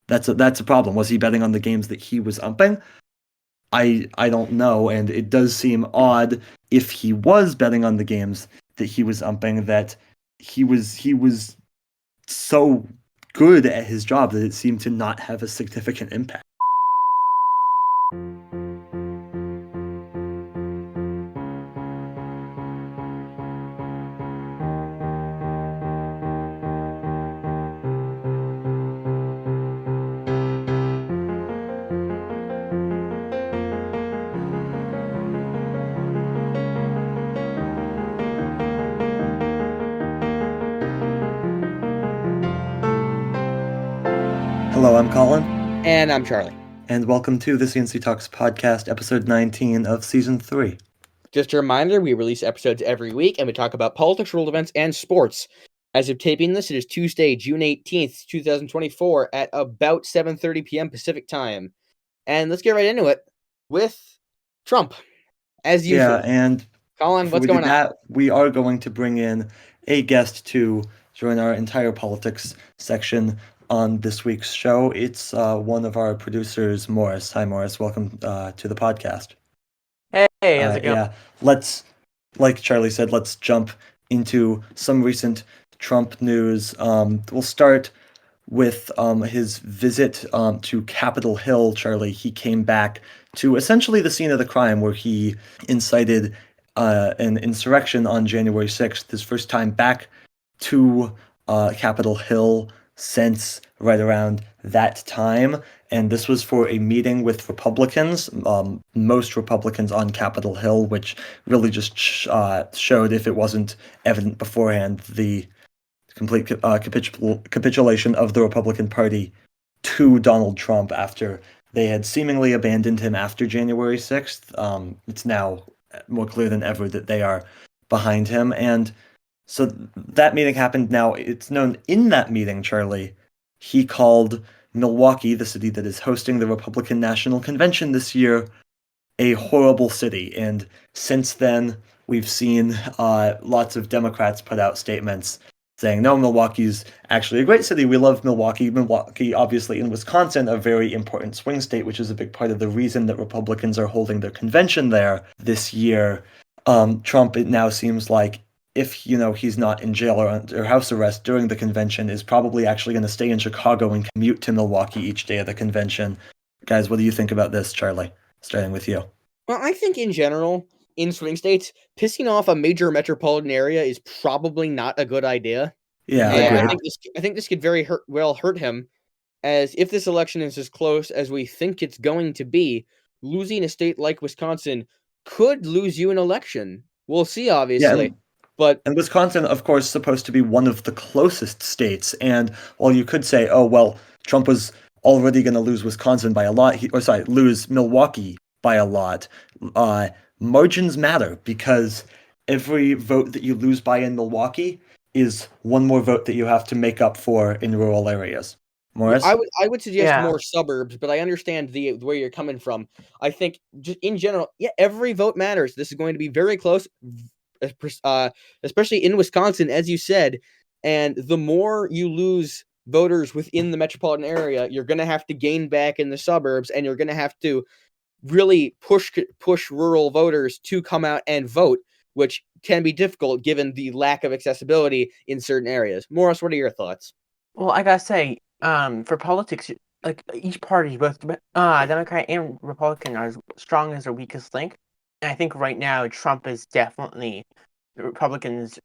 That's a problem. Was he betting on the games that he was umping? I don't know, and it does seem odd if he was betting on the games that he was umping that he was so good at his job that it seemed to not have a significant impact. Hello, I'm Colin. And I'm Charlie. And welcome to the C&C Talks podcast, episode 19 of season 3. Just a reminder, we release episodes every week, and we talk about politics, world events, and sports. As of taping this, it is Tuesday, June 18th, 2024, at about 7:30 p.m. Pacific time. And let's get right into it with Trump, as usual. Yeah, and Colin, what's going on? We are going to bring in a guest to join our entire politics section on this week's show. It's one of our producers, Morris. Hi, Morris. Welcome to the podcast. Hey, how's it going? Yeah, like Charlie said, let's jump into some recent Trump news. We'll start with his visit to Capitol Hill. Charlie, he came back to essentially the scene of the crime where he incited an insurrection on January 6th. His first time back to Capitol Hill since right around that time. And this was for a meeting with Republicans, most Republicans on Capitol Hill, which really just showed, if it wasn't evident beforehand, the complete capitulation of the Republican Party to Donald Trump after they had seemingly abandoned him after January 6th. It's now more clear than ever that they are behind him. And so that meeting happened. Now, it's known in that meeting, Charlie, he called Milwaukee, the city that is hosting the Republican National Convention this year, a horrible city. And since then, we've seen lots of Democrats put out statements saying, no, Milwaukee's actually a great city. We love Milwaukee. Milwaukee, obviously, in Wisconsin, a very important swing state, which is a big part of the reason that Republicans are holding their convention there this year. Trump, it now seems like, if he's not in jail or under house arrest during the convention, is probably actually going to stay in Chicago and commute to Milwaukee each day of the convention. Guys, what do you think about this, Charlie? Starting with you. Well, I think in general, in swing states, pissing off a major metropolitan area is probably not a good idea. Yeah, agreed. I think this could very well hurt him, as if this election is as close as we think it's going to be, losing a state like Wisconsin could lose you an election. We'll see, obviously. Yeah, and Wisconsin, of course, supposed to be one of the closest states. And while you could say, oh, well, Trump was already going to lose Wisconsin by a lot, lose Milwaukee by a lot, margins matter, because every vote that you lose by in Milwaukee is one more vote that you have to make up for in rural areas. Morris? I would suggest more suburbs, but I understand where you're coming from. I think just in general, every vote matters. This is going to be very close, especially in Wisconsin, as you said. And the more you lose voters within the metropolitan area, you're going to have to gain back in the suburbs, and you're going to have to really push rural voters to come out and vote, which can be difficult given the lack of accessibility in certain areas. Morris, what are your thoughts? Well, I gotta say, for politics, like each party, both Democrat and Republican, are as strong as their weakest link. And I think right now Trump is definitely the Republicans'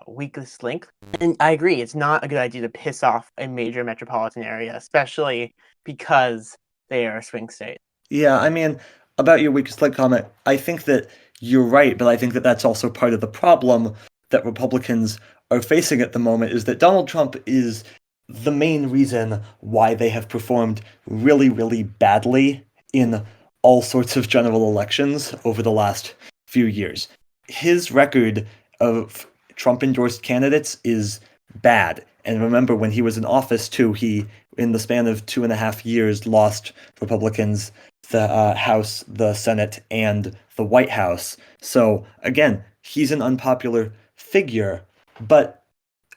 weakest link. And I agree, it's not a good idea to piss off a major metropolitan area, especially because they are a swing state. Yeah, I mean, about your weakest link comment, I think that you're right, but I think that that's also part of the problem that Republicans are facing at the moment, is that Donald Trump is the main reason why they have performed really, really badly in all sorts of general elections over the last few years. His record of Trump-endorsed candidates is bad. And remember, when he was in office, too, he, in the span of 2.5 years, lost Republicans the House, the Senate, and the White House. So, again, he's an unpopular figure. But,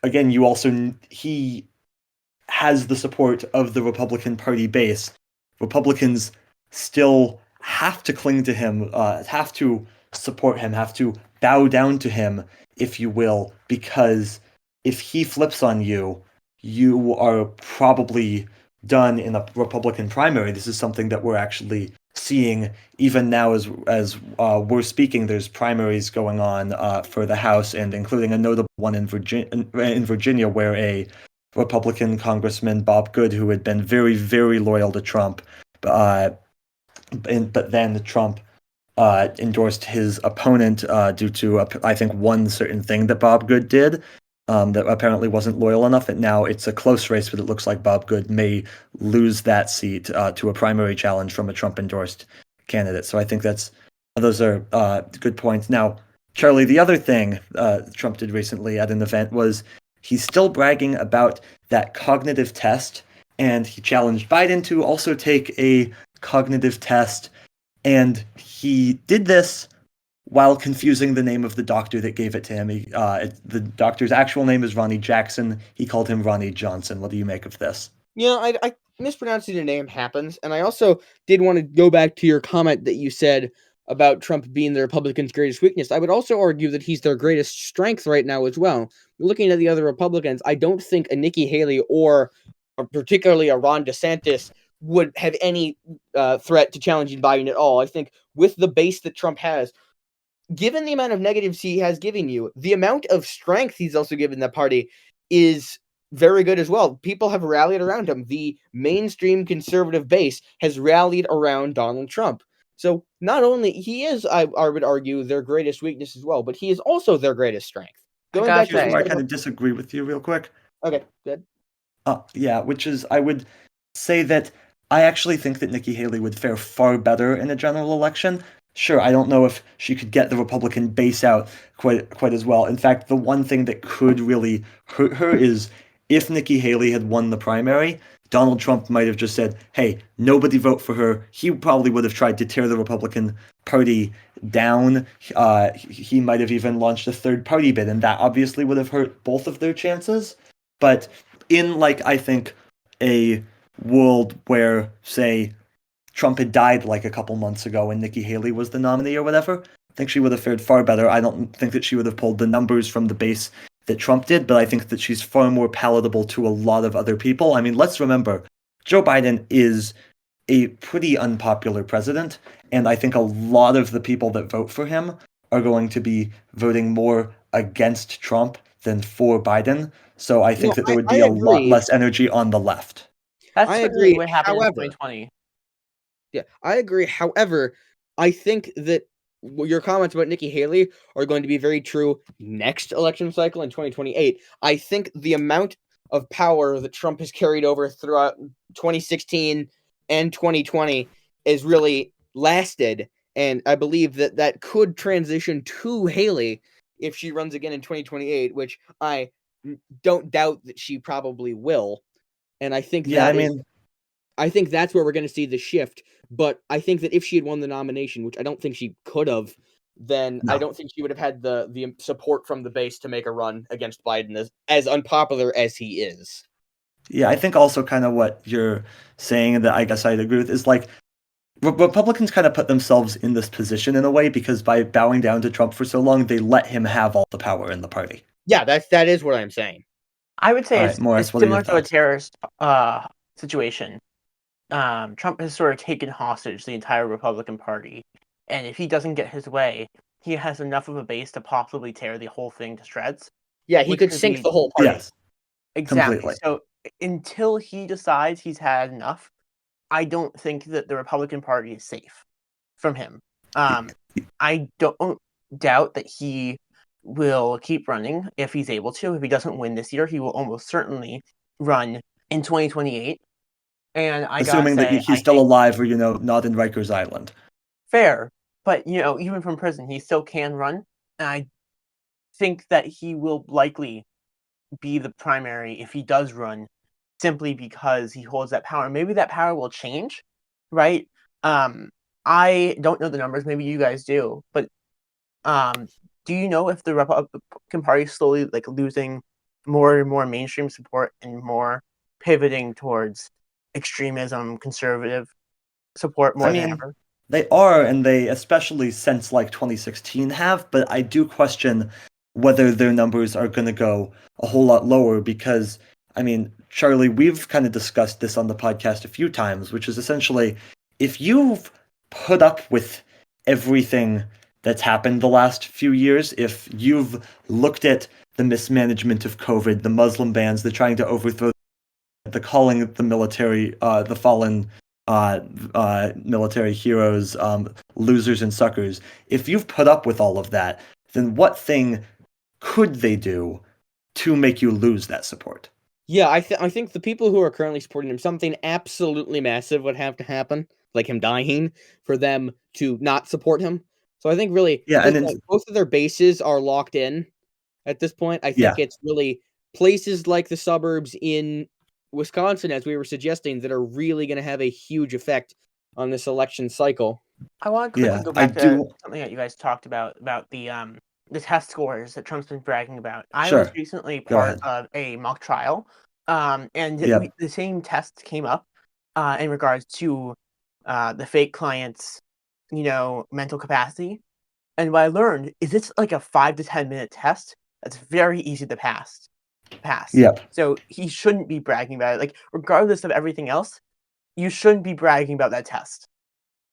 again, he has the support of the Republican Party base, Republicans still have to cling to him, have to support him, have to bow down to him, if you will, because if he flips on you, you are probably done in a Republican primary. This is something that we're actually seeing even now as we're speaking. There's primaries going on for the House, and including a notable one in Virginia, where a Republican Congressman Bob Good, who had been very, very loyal to Trump, but then Trump endorsed his opponent due to, I think, one certain thing that Bob Good did that apparently wasn't loyal enough. And now it's a close race, but it looks like Bob Good may lose that seat to a primary challenge from a Trump-endorsed candidate. So I think those are good points. Now, Charlie, the other thing Trump did recently at an event was he's still bragging about that cognitive test, and he challenged Biden to also take a cognitive test. And he did this while confusing the name of the doctor that gave it to him. The doctor's actual name is Ronnie Jackson. He called him Ronnie Johnson. What do you make of this? I mispronouncing your name happens. And I also did want to go back to your comment that you said about Trump being the Republicans' greatest weakness. I would also argue that he's their greatest strength right now as well. Looking at the other Republicans, I don't think a Nikki Haley or particularly a Ron DeSantis would have any threat to challenging Biden at all. I think with the base that Trump has, given the amount of negatives he has given you, the amount of strength he's also given that party is very good as well. People have rallied around him. The mainstream conservative base has rallied around Donald Trump. So not only he is, I would argue, their greatest weakness as well, but he is also their greatest strength. Going back to where I kind of disagree with you real quick. Okay, good. Yeah, which is I would say that I actually think that Nikki Haley would fare far better in a general election. Sure, I don't know if she could get the Republican base out quite as well. In fact, the one thing that could really hurt her is if Nikki Haley had won the primary, Donald Trump might have just said, hey, nobody vote for her. He probably would have tried to tear the Republican Party down. He might have even launched a third party bid, and that obviously would have hurt both of their chances. But in, I think, a world where, say, Trump had died a couple months ago and Nikki Haley was the nominee or whatever, I think she would have fared far better. I don't think that she would have pulled the numbers from the base that Trump did, but I think that she's far more palatable to a lot of other people. I mean, let's remember, Joe Biden is a pretty unpopular president, and I think a lot of the people that vote for him are going to be voting more against Trump than for Biden. So I think that there would be a lot less energy on the left. I agree. What happened in 2020. Yeah, I agree. However, I think that your comments about Nikki Haley are going to be very true next election cycle in 2028. I think the amount of power that Trump has carried over throughout 2016 and 2020 is really lasted, and I believe that could transition to Haley if she runs again in 2028, which I don't doubt that she probably will. And I think I think that's where we're going to see the shift. But I think that if she had won the nomination, which I don't think she could have, then I don't think she would have had the support from the base to make a run against Biden as unpopular as he is. Yeah, I think also kind of what you're saying that I guess I'd agree with is Republicans kind of put themselves in this position in a way because by bowing down to Trump for so long, they let him have all the power in the party. Yeah, that is what I'm saying. I would say it's similar to a terrorist situation. Trump has sort of taken hostage the entire Republican Party, and if he doesn't get his way, he has enough of a base to possibly tear the whole thing to shreds. Yeah, he could sink the whole party. Yes, exactly. Completely. So until he decides he's had enough, I don't think that the Republican Party is safe from him. I don't doubt that he will keep running if he's able to. If he doesn't win this year, he will almost certainly run in 2028. And assuming that he's still alive or, not in Rikers Island. Fair. But, even from prison, he still can run. And I think that he will likely be the primary if he does run, simply because he holds that power. Maybe that power will change, right? I don't know the numbers. Maybe you guys do. But do you know if the Republican Party is slowly losing more and more mainstream support and more pivoting towards extremism, conservative support more than ever. They are, and they especially since like 2016 have, but I do question whether their numbers are going to go a whole lot lower because, Charlie, we've kind of discussed this on the podcast a few times, which is essentially if you've put up with everything that's happened the last few years, if you've looked at the mismanagement of COVID, the Muslim bans, the trying to overthrow, the calling the military, the fallen military heroes, losers and suckers. If you've put up with all of that, then what thing could they do to make you lose that support? Yeah, I think the people who are currently supporting him, something absolutely massive would have to happen, like him dying, for them to not support him. So I think really, both of their bases are locked in at this point. I think it's really places like the suburbs in Wisconsin, as we were suggesting, that are really going to have a huge effect on this election cycle. I want to quickly go back to something that you guys talked about the test scores that Trump's been bragging about. I was recently part of a mock trial, and the same test came up in regards to the fake client's, mental capacity. And what I learned is it's like a 5 to 10 minute test that's very easy to pass. Yep. So he shouldn't be bragging about it. Like, regardless of everything else, you shouldn't be bragging about that test.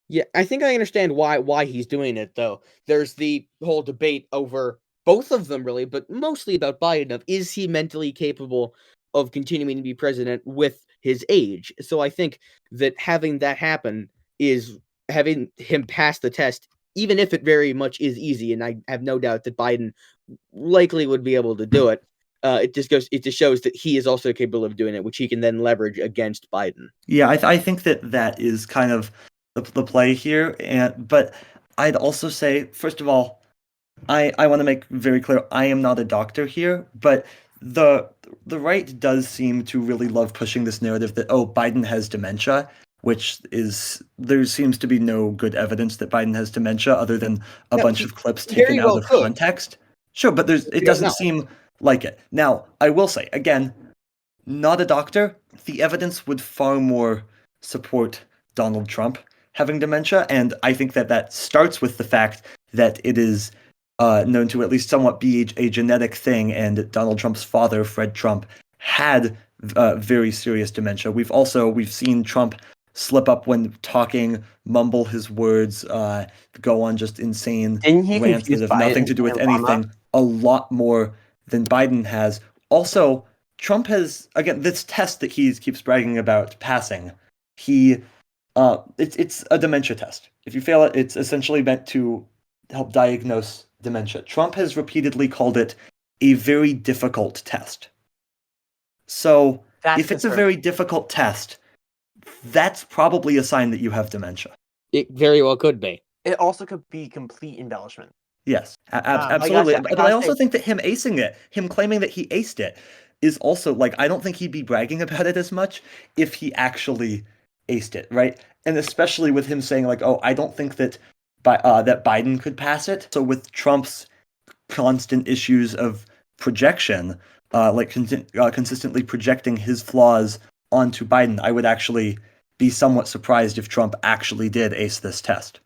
Yeah, I think I understand why he's doing it, though. There's the whole debate over both of them, really, but mostly about Biden, of is he mentally capable of continuing to be president with his age? So I think that having that happen is having him pass the test, even if it very much is easy, and I have no doubt that Biden likely would be able to do it. It just shows that he is also capable of doing it, which he can then leverage against Biden. Yeah, I think that is kind of the play here, but I'd also say, first of all, I want to make very clear I am not a doctor here, but the right does seem to really love pushing this narrative that Biden has dementia, which is there seems to be no good evidence that Biden has dementia other than a bunch of clips taken out of context. Sure, but it doesn't seem like it. Now, I will say, again, not a doctor, the evidence would far more support Donald Trump having dementia, and I think that starts with the fact that it is known to at least somewhat be a genetic thing, and Donald Trump's father, Fred Trump, had very serious dementia. We've seen Trump slip up when talking, mumble his words, go on just insane rants that have nothing to do with anything, a lot more than Biden has. Also, Trump has, again, this test that he keeps bragging about passing, it's a dementia test. If you fail it, it's essentially meant to help diagnose dementia. Trump has repeatedly called it a very difficult test. So if it's a very difficult test, that's probably a sign that you have dementia. It very well could be. It also could be complete embellishment. Yes, absolutely. But I also think that him acing it, him claiming that he aced it, is also, like, I don't think he'd be bragging about it as much if he actually aced it, right? And especially with him saying, like, I don't think that that Biden could pass it. So with Trump's constant issues of projection, consistently projecting his flaws onto Biden, I would actually be somewhat surprised if Trump actually did ace this test.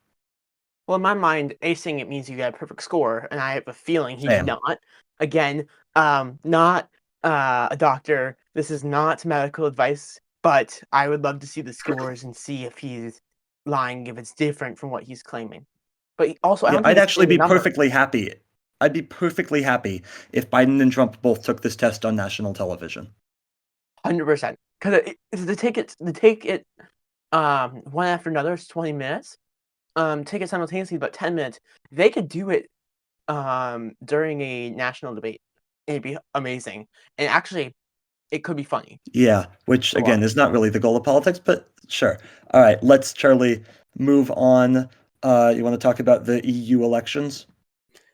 Well, in my mind, acing it means you get a perfect score, and I have a feeling he did not. Again, not a doctor. This is not medical advice, but I would love to see the scores and see if he's lying, if it's different from what he's claiming. But also, I'd actually be perfectly happy. I'd be perfectly happy if Biden and Trump both took this test on national television. 100%. Because to take it one after another is 20 minutes. Take it simultaneously, about 10 minutes. They could do it during a national debate. It'd be amazing. And actually, it could be funny. Yeah, which, again, is not really the goal of politics, but sure. All right, let's, Charlie, move on. You want to talk about the EU elections?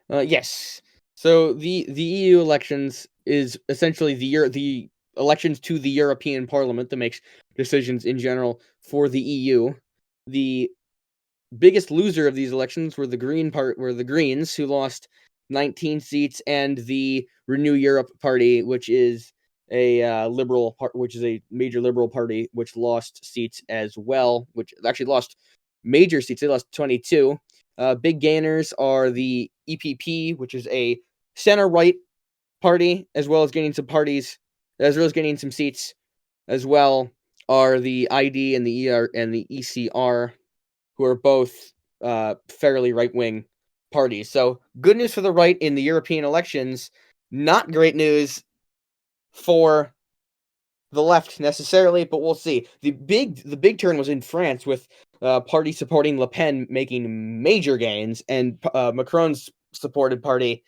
Yes. So the EU elections is essentially the elections to the European Parliament that makes decisions in general for the EU. The biggest loser of these elections were the Greens, who lost 19 seats, and the Renew Europe Party, which is a liberal part, which is a major liberal party, which lost seats as well, which actually lost major seats. They lost 22. Big gainers are the EPP, which is a center-right party, as well as gaining some seats, as well are the ID and the ER and the ECR, who are both fairly right-wing parties. So good news for the right in the European elections, not great news for the left necessarily, but we'll see. The big turn was in France, with party supporting Le Pen making major gains, and Macron's supported party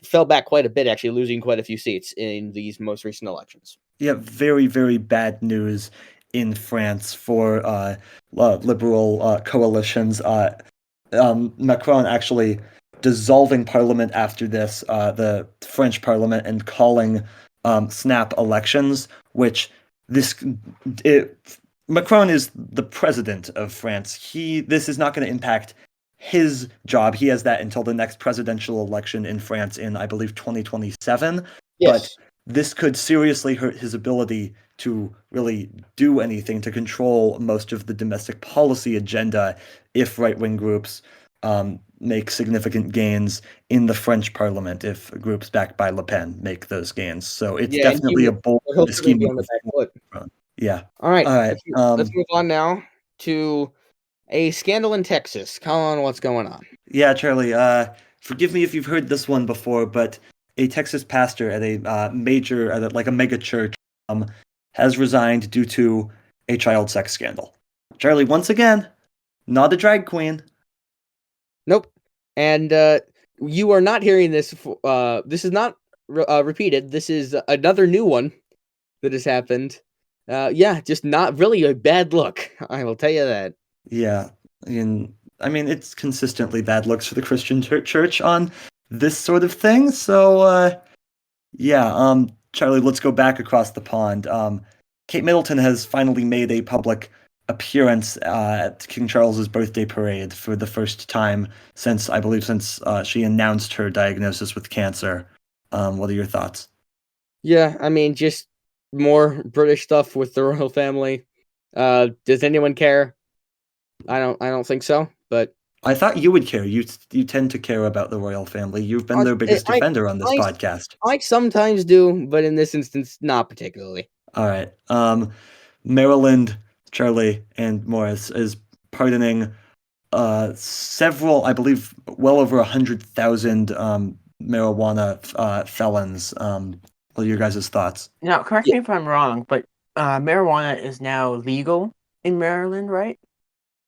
fell back quite a bit, actually losing quite a few seats in these most recent elections. Yeah, very, very bad news in France for liberal coalitions. Macron actually dissolving parliament after this, the French parliament, and calling snap elections, which Macron is the president of France. This is not going to impact his job. He has that until the next presidential election in France in, I believe, 2027. Yes. But this could seriously hurt his ability to really do anything to control most of the domestic policy agenda if right-wing groups make significant gains in the French parliament, if groups backed by Le Pen make those gains. So it's definitely a bold scheme. Yeah. All right. Let's move on now to a scandal in Texas. Colin, what's going on? Yeah, Charlie, forgive me if you've heard this one before, but a Texas pastor at a mega church has resigned due to a child sex scandal. Charlie, once again, not a drag queen. Nope. And you are not hearing this. This is not repeated. This is another new one that has happened. Just not really a bad look. I will tell you that. Yeah. I mean, it's consistently bad looks for the Christian church on this sort of thing. So, Charlie, let's go back across the pond. Kate Middleton has finally made a public appearance at King Charles's birthday parade for the first time since she announced her diagnosis with cancer. What are your thoughts? Yeah, I mean, just more British stuff with the royal family. Does anyone care? I don't think so, but I thought you would care. You tend to care about the royal family. You've been their biggest defender on this podcast. I sometimes do, but in this instance, not particularly. All right. Maryland, Charlie, and Morris is pardoning several, I believe, well over 100,000 marijuana felons. What are your guys' thoughts? Now, correct me if I'm wrong, but marijuana is now legal in Maryland, right?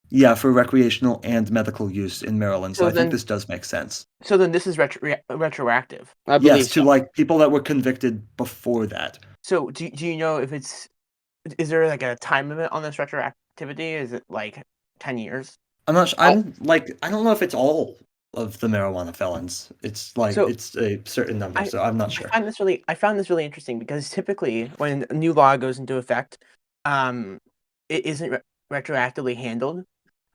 Yeah, for recreational and medical use in Maryland. So I think this does make sense. So then this is retroactive. I believe yes, to like people that were convicted before that. So do you know if is there like a time limit on this retroactivity? Is it like 10 years? I'm not sure. I don't know if it's all of the marijuana felons. It's like it's a certain number, so I'm not sure. I found this really interesting because typically when a new law goes into effect, it isn't retroactively handled.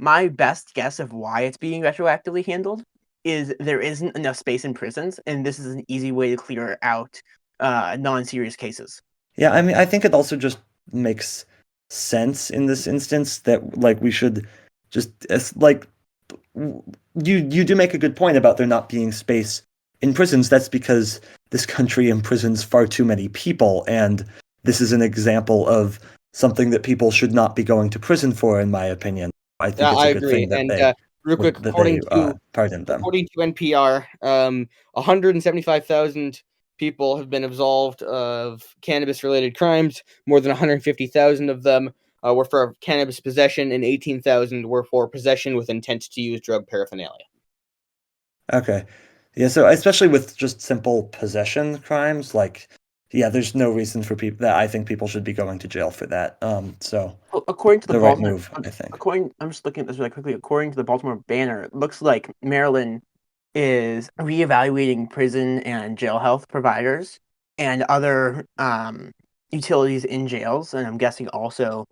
My best guess of why it's being retroactively handled is there isn't enough space in prisons, and this is an easy way to clear out non-serious cases. Yeah, I mean, I think it also just makes sense in this instance that like we should just you do make a good point about there not being space in prisons. That's because this country imprisons far too many people, and this is an example of something that people should not be going to prison for, in my opinion. I think it's a good thing that real quick, according to NPR, 175,000 people have been absolved of cannabis-related crimes. More than 150,000 of them were for cannabis possession, and 18,000 were for possession with intent to use drug paraphernalia. Okay. Yeah, so especially with just simple possession crimes, there's no reason for people that I think people should be going to jail for that. So according to the Baltimore, right move, I think. I'm just looking at this really quickly. According to the Baltimore Banner, it looks like Maryland is reevaluating prison and jail health providers and other utilities in jails, and I'm guessing also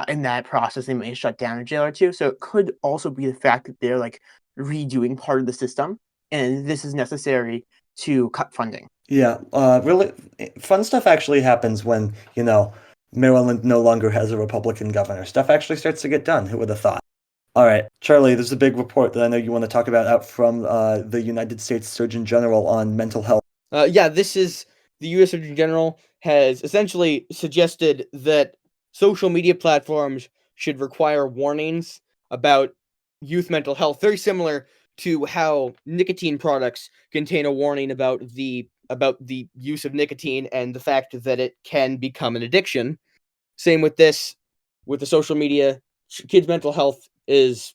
in that process they may shut down a jail or two. So it could also be the fact that they're like redoing part of the system, and this is necessary to cut funding. Yeah, really fun stuff actually happens when, Maryland no longer has a Republican governor. Stuff actually starts to get done. Who would have thought? All right, Charlie, there's a big report that I know you want to talk about out from the United States Surgeon General on mental health. Yeah, this is the U.S. Surgeon General has essentially suggested that social media platforms should require warnings about youth mental health, very similar to how nicotine products contain a warning about the use of nicotine and the fact that it can become an addiction. Same with this, with the social media. Kids' mental health is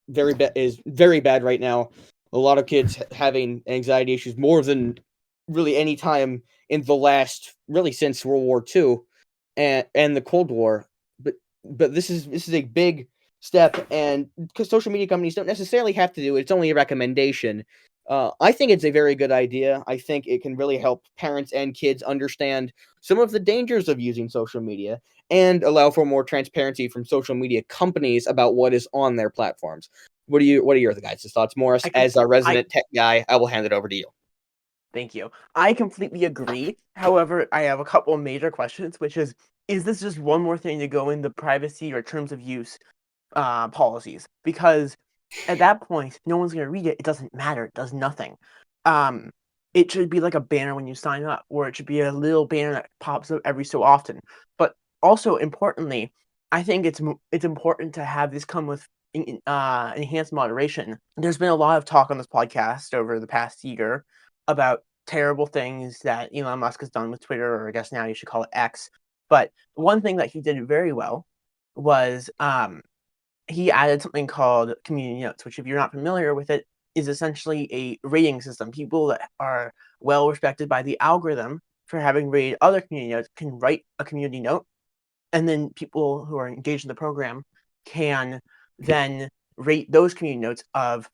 very bad right now. A lot of kids having anxiety issues more than really any time in the last really since World War II and the Cold War. But this is a big step, and because social media companies don't necessarily have to do it, it's only a recommendation. I think it's a very good idea. I think it can really help parents and kids understand some of the dangers of using social media and allow for more transparency from social media companies about what is on their platforms. What are your guys' thoughts, Morris? As our resident tech guy, I will hand it over to you. Thank you. I completely agree. However, I have a couple of major questions, which is this just one more thing to go in the privacy or terms of use policies? Because at that point, no one's going to read it. It doesn't matter. It does nothing. It should be like a banner when you sign up, or it should be a little banner that pops up every so often. But also importantly, I think it's important to have this come with enhanced moderation. There's been a lot of talk on this podcast over the past year about terrible things that Elon Musk has done with Twitter, or I guess now you should call it X. But one thing that he did very well was he added something called community notes, which, if you're not familiar with it, is essentially a rating system. People that are well respected by the algorithm for having rated other community notes can write a community note, and then people who are engaged in the program can then rate those community notes of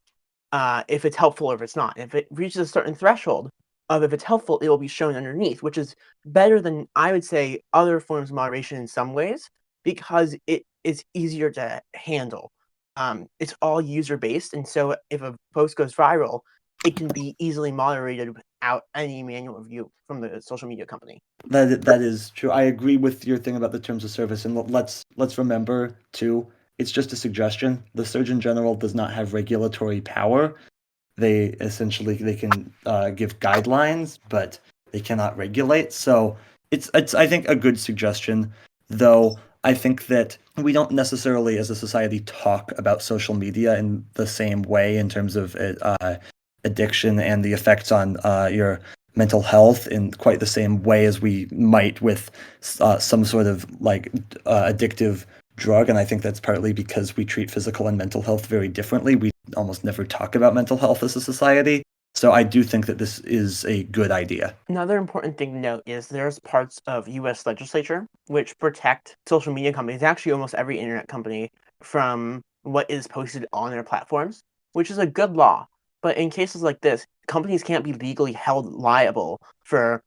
if it's helpful or if it's not. If it reaches a certain threshold of if it's helpful, it will be shown underneath, which is better than, I would say, other forms of moderation in some ways, because it is easier to handle. It's all user-based, and so if a post goes viral, it can be easily moderated without any manual review from the social media company. That is true. I agree with your thing about the terms of service, and let's remember too, it's just a suggestion. The Surgeon General does not have regulatory power. They can give guidelines, but they cannot regulate. So it's I think a good suggestion, though. I think that we don't necessarily, as a society, talk about social media in the same way in terms of addiction and the effects on your mental health in quite the same way as we might with some sort of like addictive drug. And I think that's partly because we treat physical and mental health very differently. We almost never talk about mental health as a society. So I do think that this is a good idea. Another important thing to note is there's parts of U.S. legislature which protect social media companies, actually almost every internet company, from what is posted on their platforms, which is a good law. But in cases like this, companies can't be legally held liable for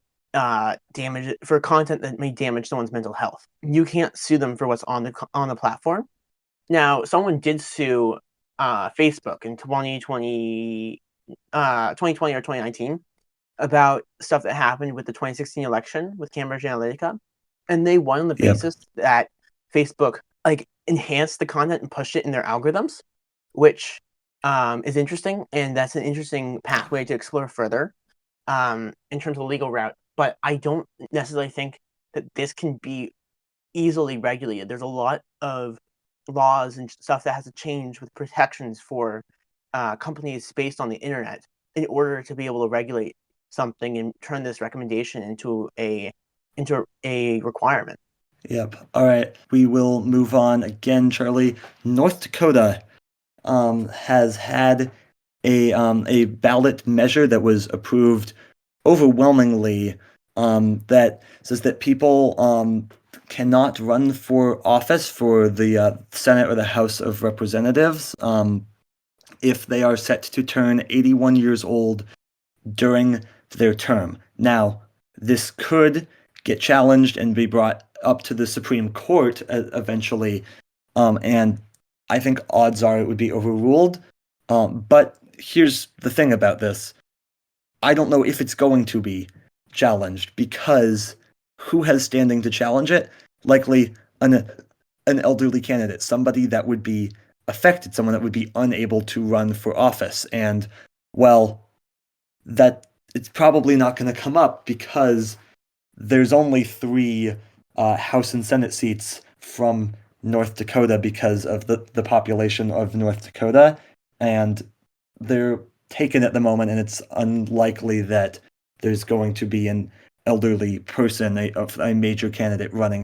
damage for content that may damage someone's mental health. You can't sue them for what's on the platform. Now, someone did sue Facebook in 2020 or 2019 about stuff that happened with the 2016 election with Cambridge Analytica, and they won on the basis that Facebook enhanced the content and pushed it in their algorithms, which is interesting, and that's an interesting pathway to explore further in terms of the legal route. But I don't necessarily think that this can be easily regulated. There's a lot of laws and stuff that has to change with protections for companies based on the internet in order to be able to regulate something and turn this recommendation into a requirement. Yep. All right. We will move on again, Charlie. North Dakota has had a ballot measure that was approved overwhelmingly that says that people cannot run for office for the Senate or the House of Representatives if they are set to turn 81 years old during their term. Now, this could get challenged and be brought up to the Supreme Court eventually, and I think odds are it would be overruled. But here's the thing about this. I don't know if it's going to be. challenged because who has standing to challenge it? Likely an elderly candidate, somebody that would be affected, someone that would be unable to run for office. And, well, that it's probably not going to come up because there's only 3 House and Senate seats from North Dakota because of the population of North Dakota, and they're taken at the moment, and it's unlikely that there's going to be an elderly person, a major candidate running.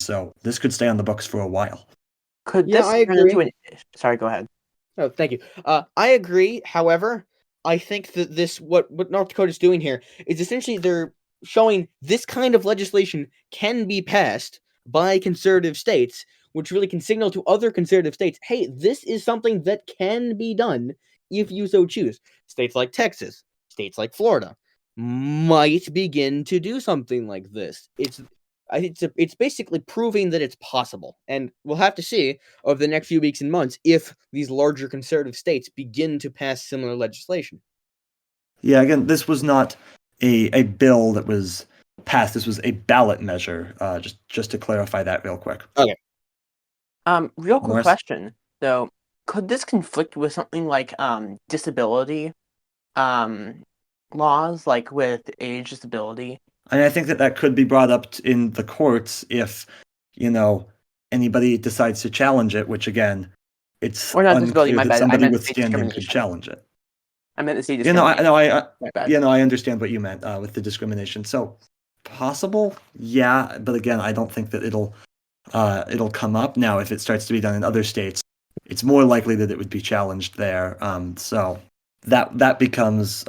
So this could stay on the books for a while. Could Yeah, this I turn into agree. Sorry, go ahead. Oh, thank you. I agree. However, I think that what North Dakota's doing here is essentially they're showing this kind of legislation can be passed by conservative states, which really can signal to other conservative states, hey, this is something that can be done if you so choose. States like Texas, states like Florida might begin to do something like this. It's basically proving that it's possible, and we'll have to see over the next few weeks and months if these larger conservative states begin to pass similar legislation. Yeah, again, this was not a bill that was passed. This was a ballot measure. Just to clarify that real quick. Okay. Real quick Morris? question though: could this conflict with something like disability laws, like with age disability? And I think that could be brought up in the courts if, anybody decides to challenge it, which again, it's Or not disability, unclear my that bad. I somebody meant with to say standing could discrimination. challenge it. I meant to say You know, discrimination. My bad. I understand what you meant with the discrimination. So possible, yeah, but again, I don't think that it'll come up now. If it starts to be done in other states, it's more likely that it would be challenged there. So that becomes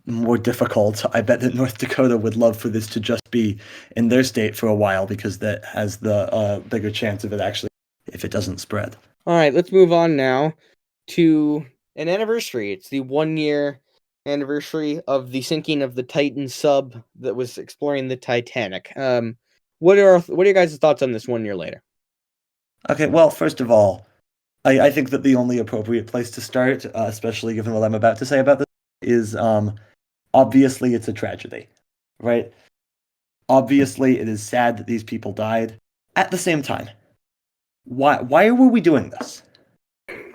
more difficult. I bet that North Dakota would love for this to just be in their state for a while because that has the bigger chance of it actually if it doesn't spread. All right, let's move on now to an anniversary. It's the 1-year anniversary of the sinking of the Titan sub that was exploring the Titanic. What are your guys' thoughts on this 1 year later? Okay, well, first of all, I think that the only appropriate place to start, especially given what I'm about to say about this, is obviously it's a tragedy, right? Obviously, it is sad that these people died. At the same time, why were we doing this?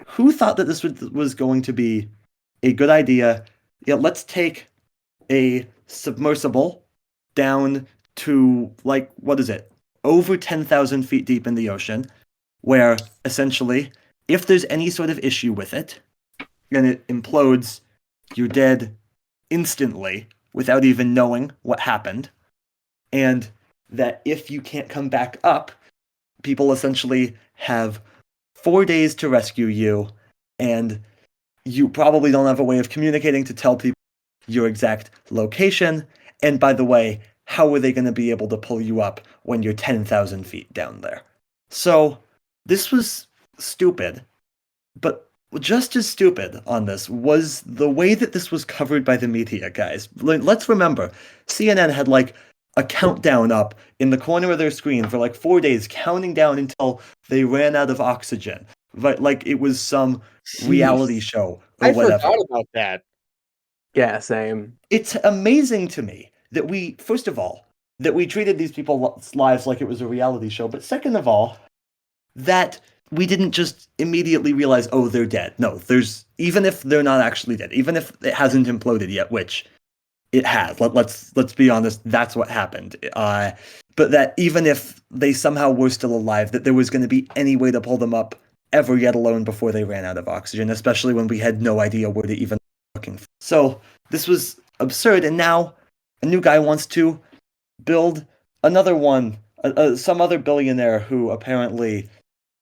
Who thought that this was going to be a good idea? Yeah, let's take a submersible down to, like, what is it? Over 10,000 feet deep in the ocean, where essentially, if there's any sort of issue with it, and it implodes, you're dead instantly without even knowing what happened. And that if you can't come back up, people essentially have 4 days to rescue you, and you probably don't have a way of communicating to tell people your exact location. And by the way, how are they going to be able to pull you up when you're 10,000 feet down there? So this was stupid, but just as stupid on this was the way that this was covered by the media, guys. Let's remember, CNN had like a countdown up in the corner of their screen for like 4 days, counting down until they ran out of oxygen. Right, like it was some reality show or I whatever. forgot about that. Yeah, same. It's amazing to me that we, first of all, that we treated these people's lives like it was a reality show, but second of all, that we didn't just immediately realize, oh, they're dead. No, even if they're not actually dead, even if it hasn't imploded yet, which it has. Let's be honest, that's what happened. But that even if they somehow were still alive, that there was going to be any way to pull them up ever yet alone before they ran out of oxygen, especially when we had no idea where to even looking for. So this was absurd, and now a new guy wants to build another one, some other billionaire who apparently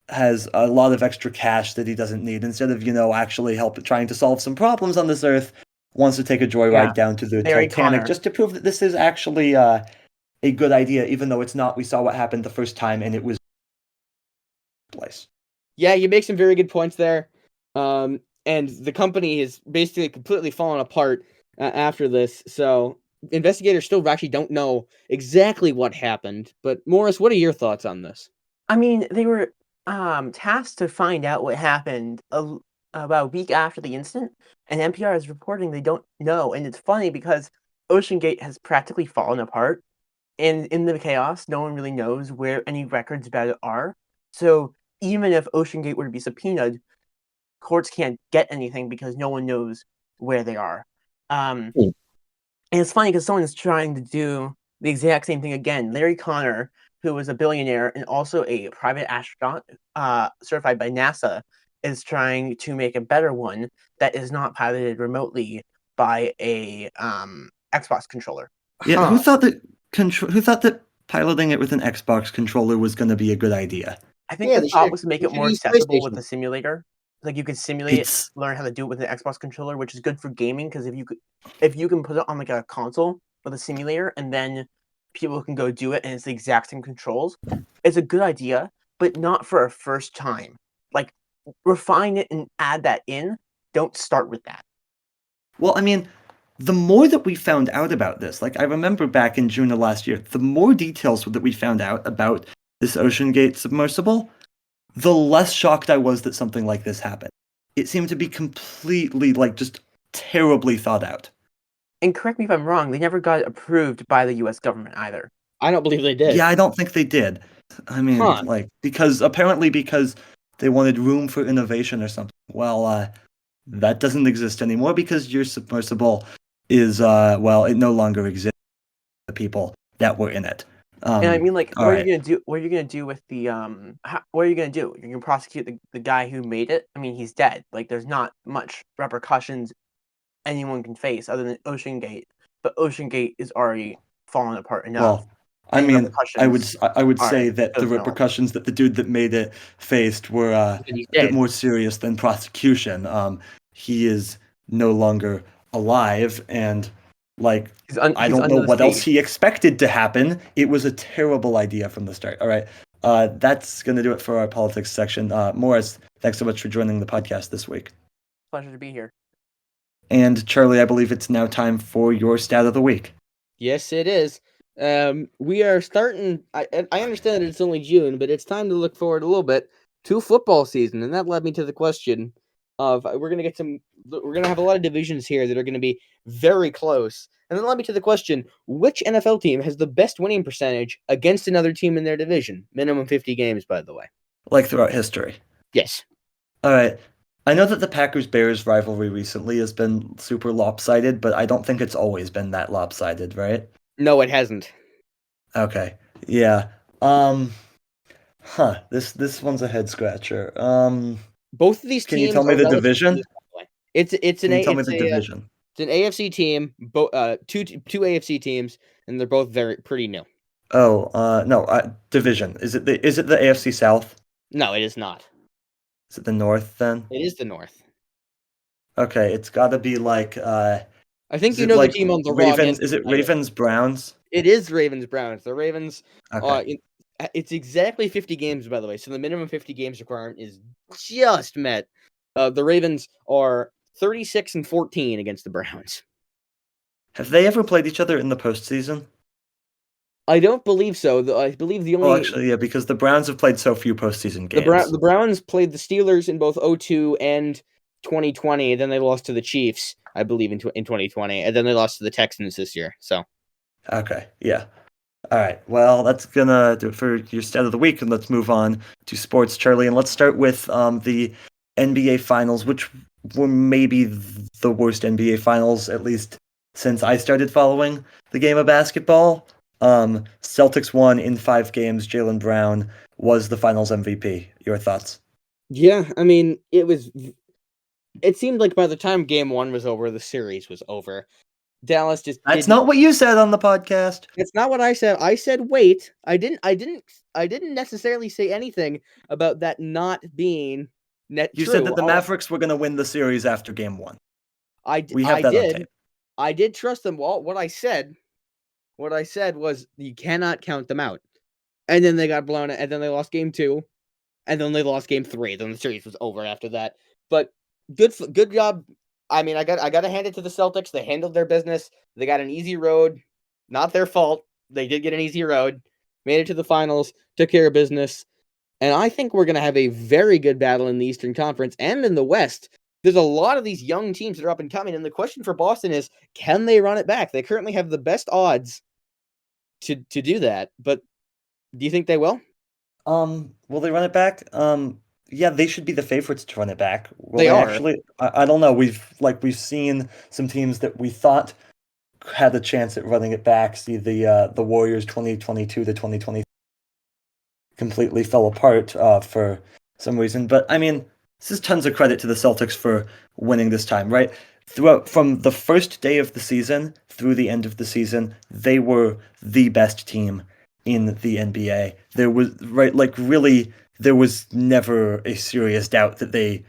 has a lot of extra cash that he doesn't need, instead of, actually trying to solve some problems on this earth, wants to take a joyride down to the Larry Titanic Connor. just to prove that this is actually a good idea, even though it's not. We saw what happened the first time, and it was place. Yeah, you make some very good points there. And the company is basically completely fallen apart after this. So investigators still actually don't know exactly what happened. But Morris, what are your thoughts on this? I mean, they were tasked to find out what happened about a week after the incident, and NPR is reporting they don't know. And it's funny because Ocean Gate has practically fallen apart, and in the chaos, no one really knows where any records about it are. So even if Ocean Gate were to be subpoenaed, courts can't get anything because no one knows where they are. And it's funny because someone's trying to do the exact same thing again. Larry Connor, who was a billionaire and also a private astronaut certified by NASA, is trying to make a better one that is not piloted remotely by a Xbox controller. Yeah, who thought that piloting it with an Xbox controller was going to be a good idea? I think Yeah, the they thought should- was to make they it should more use accessible with PlayStation. a simulator. Like you could simulate, It's learn how to do it with an Xbox controller, which is good for gaming because if you can put it on like a console with a simulator and then people can go do it and it's the exact same controls, it's a good idea, but not for a first time. Like refine it and add that in. Don't start with that. Well, I mean, the more that we found out about this, like I remember back in June of last year, the more details that we found out about this Ocean Gate submersible, the less shocked I was that something like this happened. It seemed to be completely, like, just terribly thought out. And correct me if I'm wrong, they never got it approved by the US government either. I don't believe they did. Yeah, I don't think they did. I mean, Huh. like, because they wanted room for innovation or something. Well, that doesn't exist anymore because your submersible is, it no longer exists. The people that were in it. And I mean, like, all what are right. you gonna do? What are you gonna do with the what are you gonna do? You're gonna prosecute the guy who made it? I mean, he's dead. Like, there's not much repercussions anyone can face other than Ocean Gate. But Ocean Gate is already fallen apart enough. Well, I Any mean, I would repercussions say are that the abysmal. repercussions that the dude that made it faced were a He's bit dead. more serious than prosecution. He is no longer alive, and like I he's don't under know the what else sea. he expected to happen. It was a terrible idea from the start. All right, that's gonna do it for our politics section. Morris, thanks so much for joining the podcast this week. Pleasure to be here. And Charlie, I believe it's now time for your stat of the week. Yes, it is. We are starting. I understand that it's only June, but it's time to look forward a little bit to football season, and that led me to the question of we're gonna have a lot of divisions here that are gonna be very close, and then led me to the question: which NFL team has the best winning percentage against another team in their division? Minimum 50 games, by the way. Like throughout history. Yes. All right. I know that the Packers-Bears rivalry recently has been super lopsided, but I don't think it's always been that lopsided, right? No, it hasn't. Okay. Yeah. This one's a head scratcher. Both of these Can you teams tell me are the relatively division? close, by the way. It's Can an you tell me it's the a division? it's an AFC team, two AFC teams, and they're both pretty new. Oh, no, division. Is it the AFC South? No, it is not. Is it the North then? It is the North. Okay, it's got to be like I think is you it know like the team on the Ravens? Ravens. Is it Ravens Browns? It is Ravens Browns. The Ravens. Okay. It's exactly 50 games, by the way. So the minimum 50 games requirement is just met. The Ravens are 36-14 against the Browns. Have they ever played each other in the postseason? I don't believe so. I believe the only. Well, actually, yeah, because the Browns have played so few postseason games. The Browns played the Steelers in both 2002 and 2020. And then they lost to the Chiefs, I believe, in 2020. And then they lost to the Texans this year. So. Okay, yeah. All right, well, that's gonna do it for your stat of the week, and let's move on to sports, Charlie. And let's start with the NBA Finals, which were maybe the worst NBA Finals, at least since I started following the game of basketball. Celtics won in 5 games. Jaylen Brown was the Finals MVP. Your thoughts? Yeah, I mean, it seemed like by the time game 1 was over, the series was over. Dallas just That's not what you said on the podcast. It's not what I said. I said wait. I didn't necessarily say anything about that not being net You true. said that the Mavericks were going to win the series after game 1. We have that on tape. I did trust them. Well, what I said was you cannot count them out. And then they got blown, and then they lost game 2, and then they lost game 3. Then the series was over after that. But good job. I mean, I got to hand it to the Celtics. They handled their business. They got an easy road. Not their fault. They did get an easy road. Made it to the finals. Took care of business. And I think we're going to have a very good battle in the Eastern Conference and in the West. there's a lot of these young teams that are up and coming, and the question for Boston is, can they run it back? They currently have the best odds to do that, but do you think they will? Will they run it back? Yeah, they should be the favorites to run it back. Will They are. actually? I don't know. We've seen some teams that we thought had a chance at running it back. See the Warriors 2022 to 2020 completely fell apart for some reason. But I mean, this is tons of credit to the Celtics for winning this time, right? Throughout from the first day of the season through the end of the season, they were the best team in the NBA. There was really there was never a serious doubt that they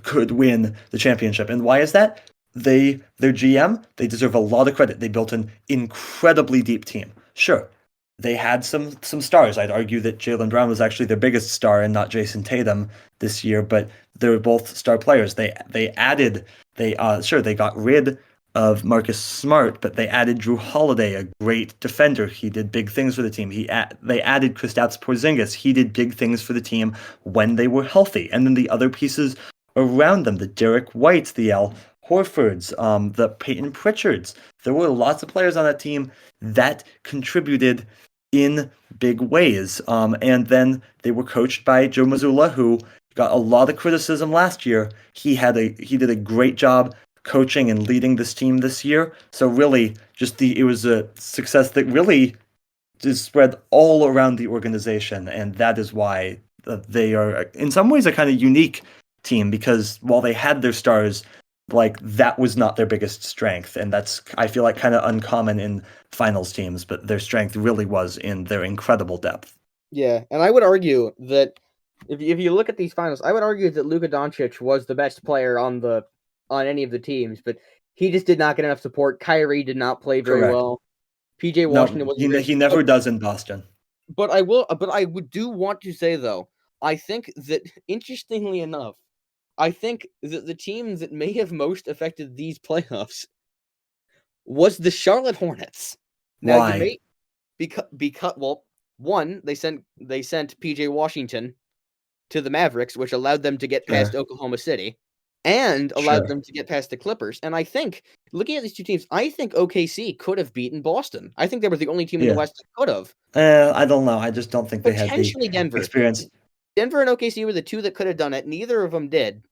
could win the championship. And why is that? Their GM, they deserve a lot of credit. They built an incredibly deep team. Sure, they had some stars. I'd argue that Jaylen Brown was actually their biggest star and not Jason Tatum this year, but they were both star players. They got rid of Marcus Smart, but they added Drew Holiday, a great defender. He did big things for the team. They added Kristaps Porzingis. He did big things for the team when they were healthy. And then the other pieces around them, the Derek Whites, the Al Horfords, the Peyton Pritchards. There were lots of players on that team that contributed in big ways. And then they were coached by Joe Mazzulla, who got a lot of criticism last year. He did a great job coaching and leading this team this year. So really, it was a success that really is spread all around the organization, and that is why they are in some ways a kind of unique team, because while they had their stars, like that was not their biggest strength, and that's, I feel like, kind of uncommon in finals teams, but their strength really was in their incredible depth. Yeah, and I would argue that if you look at these finals, I would argue that Luka Doncic was the best player on any of the teams, but he just did not get enough support. Kyrie did not play very Correct. well. PJ Washington wasn't. He never does in Boston. But I do want to say though, I think that, interestingly enough, I think that the team that may have most affected these playoffs was the Charlotte Hornets. Now, Why? Because well, one, they sent PJ Washington to the Mavericks, which allowed them to get past Oklahoma City, and allowed them to get past the Clippers. And I think, looking at these two teams, I think OKC could have beaten Boston. I think they were the only team in the West that could have. I don't know. I just don't think they had the Denver. experience. Denver and OKC were the two that could have done it. Neither of them did.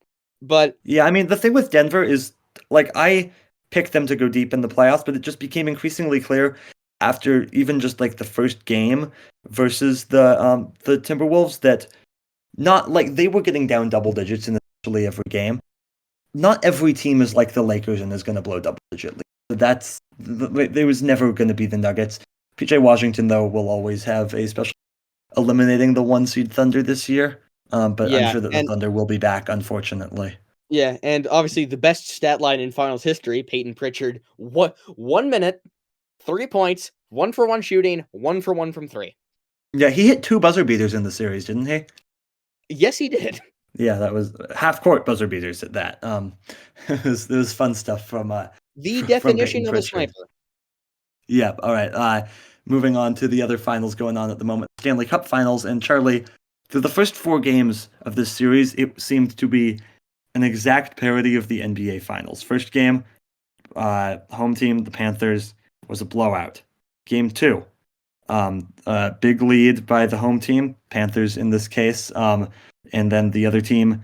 But yeah, I mean, the thing with Denver is, like, I picked them to go deep in the playoffs, but it just became increasingly clear after even just like the first game versus the Timberwolves that not like they were getting down double digits in essentially every game. Not every team is like the Lakers and is going to blow double digit leads. There was never going to be the Nuggets. PJ Washington, though, will always have a special eliminating the 1-seed Thunder this year. But I'm sure that the Thunder will be back, unfortunately. Yeah, and obviously the best stat line in finals history, Peyton Pritchard, 1 minute, 3 points, 1 for 1 shooting, 1 for 1 from 3. Yeah, he hit 2 buzzer beaters in the series, didn't he? Yes, he did. Yeah, that was half-court buzzer beaters at that. It was fun stuff from the definition of a sniper. Yeah, all right. Moving on to the other finals going on at the moment, Stanley Cup Finals. And Charlie, through the first 4 games of this series, it seemed to be an exact parody of the NBA Finals. First game, home team, the Panthers, was a blowout. Game 2, big lead by the home team, Panthers in this case, and then the other team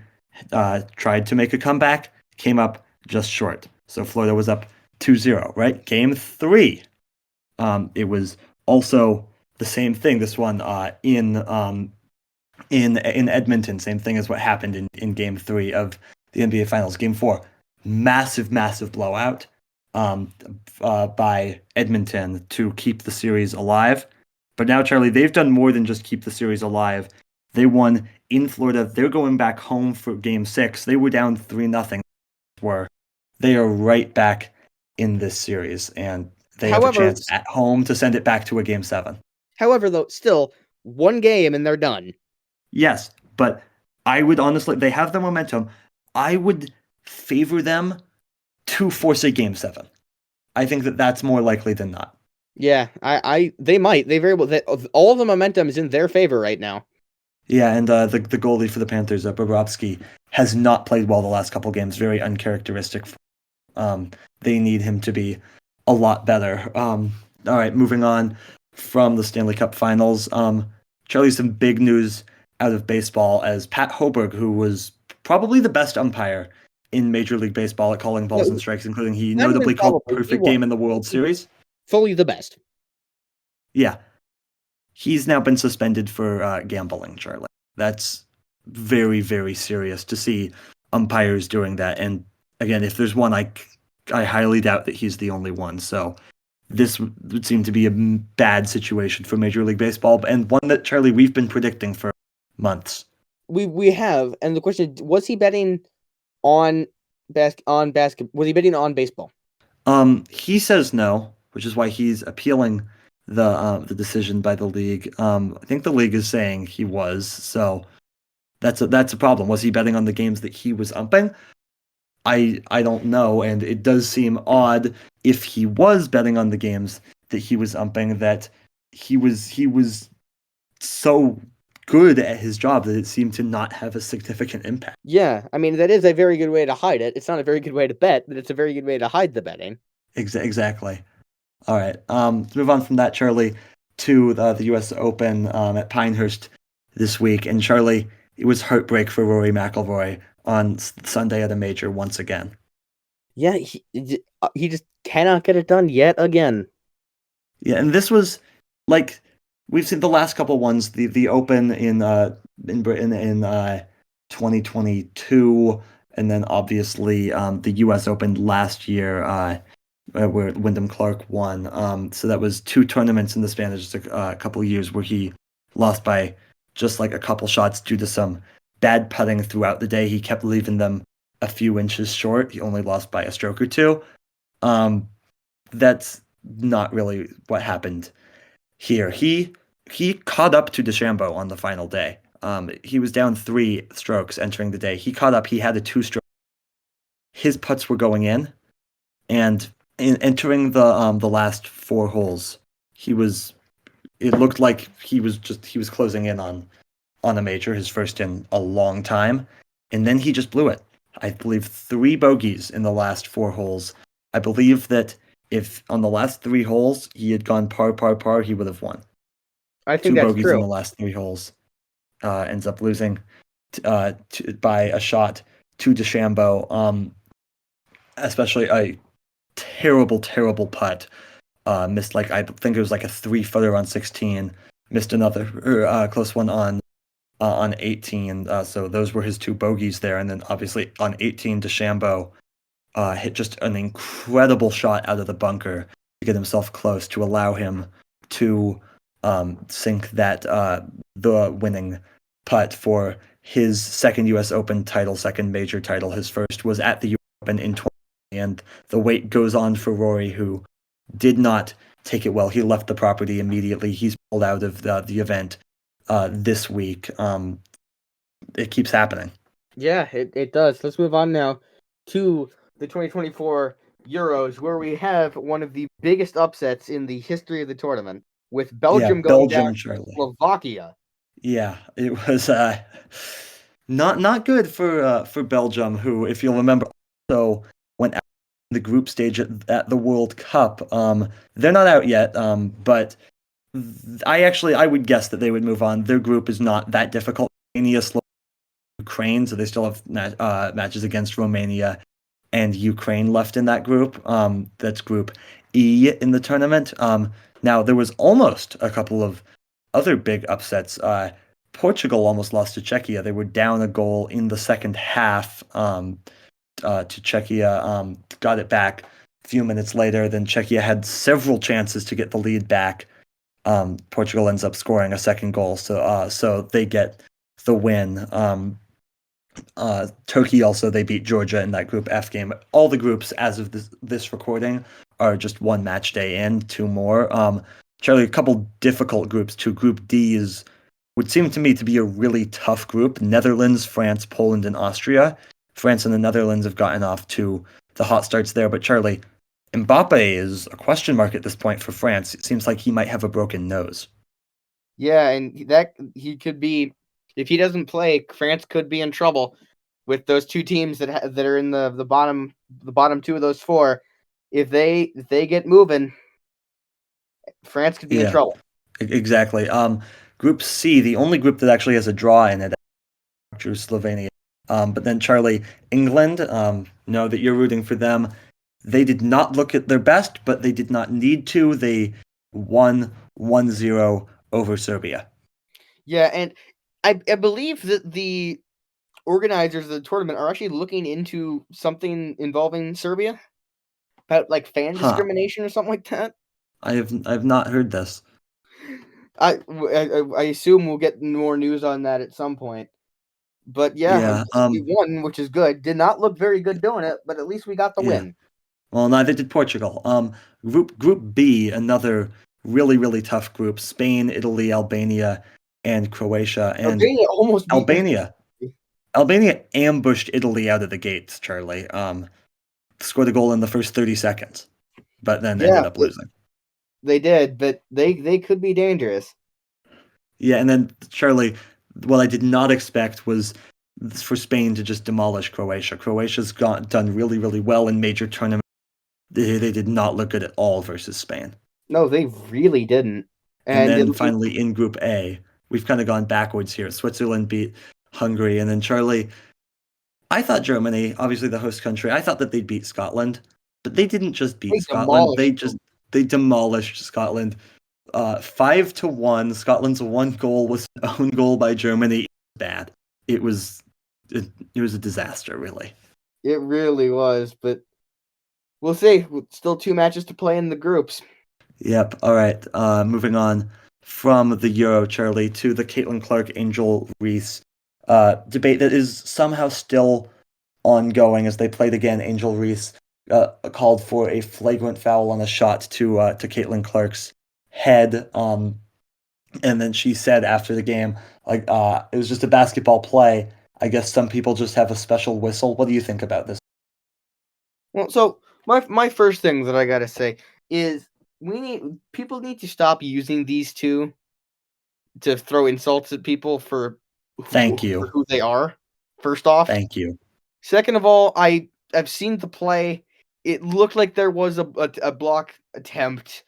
tried to make a comeback, came up just short. So Florida was up 2-0, right? Game 3, it was also the same thing. This one in Edmonton, same thing as what happened in Game 3 of the NBA Finals. Game 4, massive blowout by Edmonton to keep the series alive. But now, Charlie, they've done more than just keep the series alive. They won in Florida. They're going back home for Game 6. They were down 3-0. They are right back in this series, and they have a chance at home to send it back to a Game 7. However, though, still, 1 game and they're done. Yes, but I would honestly, they have the momentum. I would favor them to force a Game 7. I think that that's more likely than not. Yeah, they might. They very well. All of the momentum is in their favor right now. Yeah, and the goalie for the Panthers, Bobrovsky, has not played well the last couple games. Very uncharacteristic. They need him to be a lot better. All right, moving on from the Stanley Cup Finals. Charlie, some big news out of baseball as Pat Hoberg, who was probably the best umpire in Major League Baseball at calling balls and strikes, including he Not even notably called probably, he perfect was. game in the World Series. Fully the best. Yeah. He's now been suspended for gambling, Charlie. That's very, very serious to see umpires doing that. And again, if there's one, I highly doubt that he's the only one. So this would seem to be a bad situation for Major League Baseball, and one that, Charlie, we've been predicting for months. We have, and the question, was he betting on basketball? Was he betting on baseball? He says no, which is why he's appealing the decision by the league. I think the league is saying he was, so that's a problem. Was he betting on the games that he was umping? I don't know, and it does seem odd if he was betting on the games that he was umping that he was so good at his job that it seemed to not have a significant impact. Yeah, I mean, that is a very good way to hide it. It's not a very good way to bet, but it's a very good way to hide the betting. Exactly. All right. Let's move on from that, Charlie, to the U.S. Open at Pinehurst this week. And Charlie, it was heartbreak for Rory McIlroy on Sunday at a major once again. Yeah, he just cannot get it done yet again. Yeah, and this was like we've seen the last couple ones, the Open in Britain in 2022, and then obviously the U.S. Open last year where Wyndham Clark won. So that was two tournaments in the span of just a couple of years where he lost by just like a couple shots due to some bad putting throughout the day. He kept leaving them a few inches short. He only lost by a stroke or two. That's not really what happened here. He caught up to DeChambeau on the final day. He was down 3 strokes entering the day. He caught up. He had a 2-stroke. His putts were going in, and in entering the last 4 holes, it looked like he was closing in on a major, his first in a long time, and then he just blew it. I believe 3 bogeys in the last 4 holes. I believe that if on the last 3 holes he had gone par, he would have won. I think 2 that's bogeys true. in the last 3 holes. Ends up losing by a shot to DeChambeau. Especially a terrible putt. Missed I think it was like a 3-footer on 16. Missed another close one on 18. So those were his 2 bogeys there, and then obviously on 18, DeChambeau hit just an incredible shot out of the bunker to get himself close to allow him to sink that the winning putt for his second U.S. Open title, second major title. His first was at the U.S. Open in 2020, and the wait goes on for Rory, who did not take it well. He left the property immediately. He's pulled out of the event this week. It keeps happening. Yeah, it does. Let's move on now to the 2024 Euros, where we have one of the biggest upsets in the history of the tournament, with Belgium going down to Slovakia. Yeah, it was not good for Belgium, who, if you'll remember, also went out in the group stage at the World Cup. They're not out yet, but I would guess that they would move on. Their group is not that difficult. Romania, Ukraine, so they still have matches against Romania and Ukraine left in that group. That's Group E in the tournament. Now, there was almost a couple of other big upsets. Portugal almost lost to Czechia. They were down a goal in the second half to Czechia. Got it back a few minutes later. Then Czechia had several chances to get the lead back. Portugal ends up scoring a second goal, so they get the win. Turkey also, they beat Georgia in that Group F game. All the groups as of this recording are just one match day in, 2 more. Charlie, a couple difficult groups too. Group D would seem to me to be a really tough group. Netherlands, France, Poland, and Austria. France and the Netherlands have gotten off to the hot starts there, but Charlie, Mbappe is a question mark at this point for France. It seems like he might have a broken nose. Yeah, and that he could be, if he doesn't play, France could be in trouble. with those two teams that are in the bottom two of those four, if they get moving, France could be in trouble. Exactly. Group C, the only group that actually has a draw in it, drew Slovenia. But then Charlie, England, know that you're rooting for them. They did not look at their best, but they did not need to. They won 1-0 over Serbia. Yeah, and I believe that the organizers of the tournament are actually looking into something involving Serbia about like fan discrimination or something like that. I've not heard this. I assume we'll get more news on that at some point. But yeah, we won, which is good. Did not look very good doing it, but at least we got the win. Well, neither did Portugal. Group B, another really, really tough group. Spain, Italy, Albania, and Croatia. And Albania almost beat Albania ambushed Italy out of the gates, Charlie. Scored a goal in the first 30 seconds, but then ended up losing. They did, but they could be dangerous. Yeah, and then, Charlie, what I did not expect was for Spain to just demolish Croatia. Croatia's done really, really well in major tournaments. They did not look good at all versus Spain. No, they really didn't. And then finally in Group A, we've kind of gone backwards here. Switzerland beat Hungary. And then, Charlie, I thought Germany, obviously the host country, I thought that they'd beat Scotland. But they didn't just beat Scotland. They demolished Scotland. 5-1. Scotland's one goal was an own goal by Germany. Bad. It was a disaster, really. It really was, but we'll see. Still 2 matches to play in the groups. Yep. All right. Moving on from the Euro, Charlie, to the Caitlin Clark Angel Reese debate that is somehow still ongoing as they played again. Angel Reese called for a flagrant foul on a shot to Caitlin Clark's head. And then she said after the game, like, it was just a basketball play. I guess some people just have a special whistle. What do you think about this? Well, so my first thing that I gotta say is people need to stop using these two to throw insults at people for who they are. First off, thank you. Second of all, I've seen the play. It looked like there was a block attempt.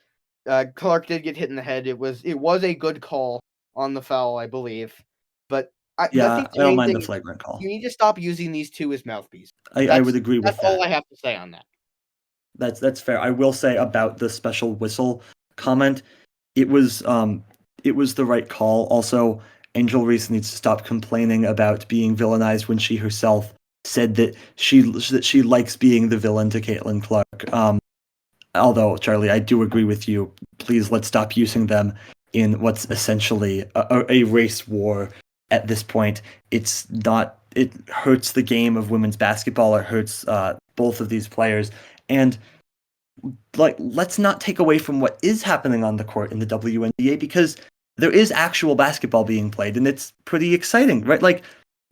Clark did get hit in the head. It was a good call on the foul, I believe. But I don't mind the flagrant call. You need to stop using these two as mouthpieces. I would agree with that. That's all I have to say on that. That's fair. I will say about the special whistle comment, it was the right call. Also, Angel Reese needs to stop complaining about being villainized when she herself said that she likes being the villain to Caitlin Clark. Although, Charlie, I do agree with you. Please, let's stop using them in what's essentially a race war at this point. It hurts the game of women's basketball. It hurts both of these players. And let's not take away from what is happening on the court in the WNBA, because there is actual basketball being played, and it's pretty exciting, right? Like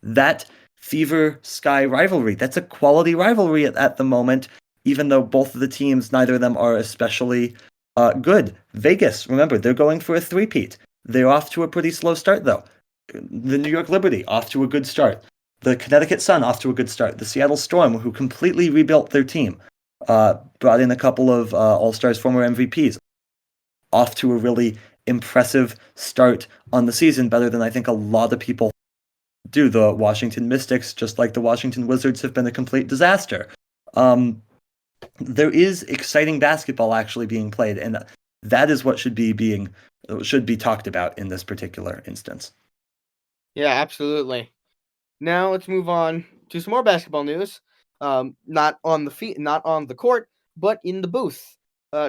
that Fever Sky rivalry, that's a quality rivalry at the moment, even though both of the teams, neither of them are especially good. Vegas, remember, they're going for a three-peat. They're off to a pretty slow start, though. The New York Liberty, off to a good start. The Connecticut Sun, off to a good start. The Seattle Storm, who completely rebuilt their team, brought in a couple of All-Stars, former MVPs, off to a really impressive start on the season, better than I think a lot of people do. The Washington Mystics, just like the Washington Wizards, have been a complete disaster. There is exciting basketball actually being played, and that is what should be talked about in this particular instance. Yeah, absolutely. Now let's move on to some more basketball news. Not on the court, but in the booth.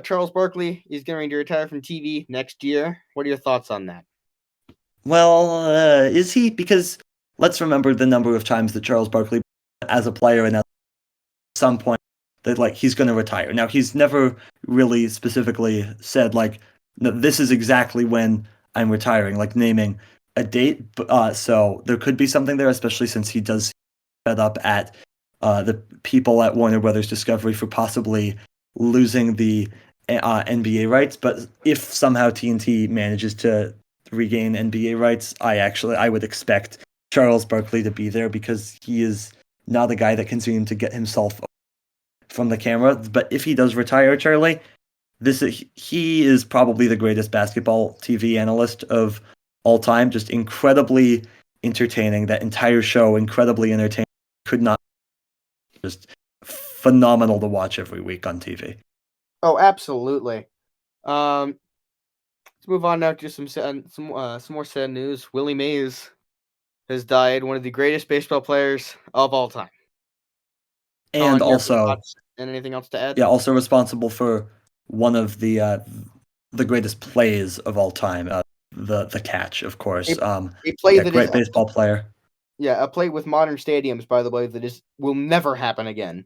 Charles Barkley is going to retire from TV next year. What are your thoughts on that? Well, is he? Because let's remember the number of times that Charles Barkley, as a player and at some point, that he's going to retire. Now, he's never really specifically said no, this is exactly when I'm retiring, naming a date. So there could be something there, especially since he does fed up at the people at Warner Brothers Discovery for possibly losing the NBA rights. But if somehow TNT manages to regain NBA rights, I would expect Charles Barkley to be there, because he is not a guy that can seem to get himself from the camera. But if he does retire, Charlie, he is probably the greatest basketball TV analyst of all time. Just incredibly entertaining. That entire show, incredibly entertaining. Could not just phenomenal to watch every week on TV. Oh, absolutely. Let's move on now to some more sad news. Willie Mays has died, one of the greatest baseball players of all time. And also, and anything else to add? Yeah, also responsible for one of the greatest plays of all time, the catch, of course. A play that great baseball player. Yeah, a play with modern stadiums, by the way, that will never happen again.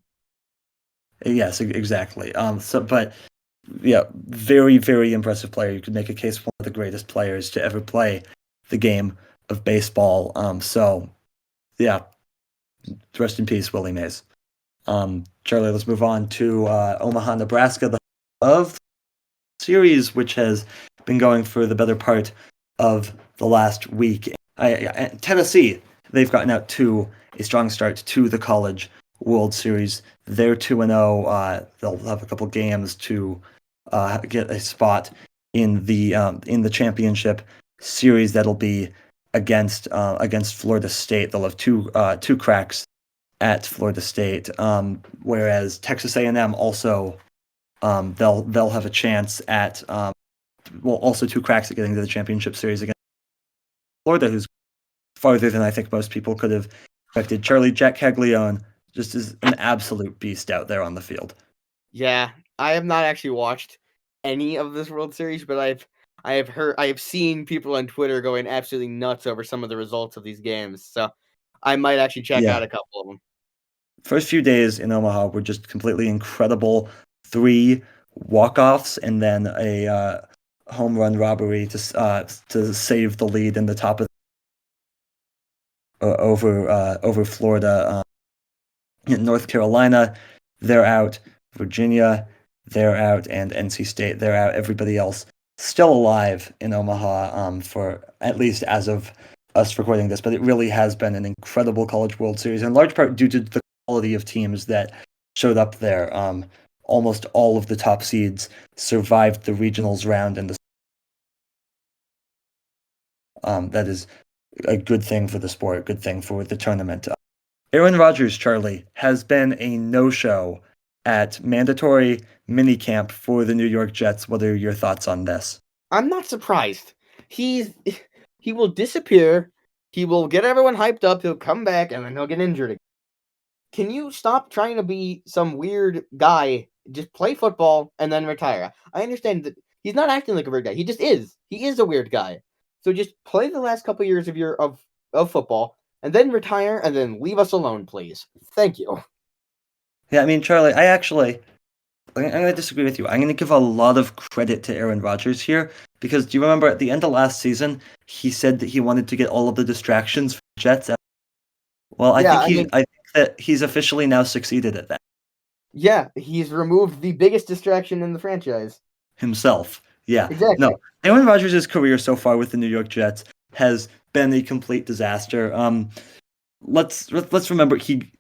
Yes, exactly. But yeah, very, very impressive player. You could make a case for one of the greatest players to ever play the game of baseball. So yeah, rest in peace, Willie Mays. Charlie, let's move on to Omaha, Nebraska, the of series, which has been going for the better part of the last week. Tennessee, they've gotten out to a strong start to the College World Series. They're 2-0. They'll have a couple games to get a spot in the championship series. That'll be against Florida State. They'll have two cracks at Florida State, whereas Texas A&M also they'll have a chance at also two cracks at getting to the championship series against Florida, who's farther than I think most people could have expected. Charlie, Jack Caglione just is an absolute beast out there on the field. Yeah, I have not actually watched any of this World Series, but I have seen people on Twitter going absolutely nuts over some of the results of these games. So I might actually check out a couple of them. First few days in Omaha were just completely incredible. 3 walk-offs and then a home run robbery to save the lead in the top of over Florida. In North Carolina, they're out. Virginia, they're out, and NC State, they're out. Everybody else still alive in Omaha for at least as of us recording this. But it really has been an incredible College World Series, in large part due to the quality of teams that showed up there. Almost all of the top seeds survived the regionals round, and that is a good thing for the sport, a good thing for the tournament. Aaron Rodgers, Charlie, has been a no-show at mandatory minicamp for the New York Jets. What are your thoughts on this? I'm not surprised. He will disappear. He will get everyone hyped up. He'll come back, and then he'll get injured again. Can you stop trying to be some weird guy? Just play football and then retire. I understand that he's not acting like a weird guy. He just is. He is a weird guy. So just play the last couple years of football and then retire and then leave us alone, please. Thank you. Yeah, I mean, Charlie, I'm going to disagree with you. I'm going to give a lot of credit to Aaron Rodgers here because do you remember at the end of last season, he said that he wanted to get all of the distractions from the Jets out? Well, I think that he's officially now succeeded at that. Yeah, he's removed the biggest distraction in the franchise. Himself. Yeah. Exactly. No, Aaron Rodgers' career so far with the New York Jets has been a complete disaster. Let's remember he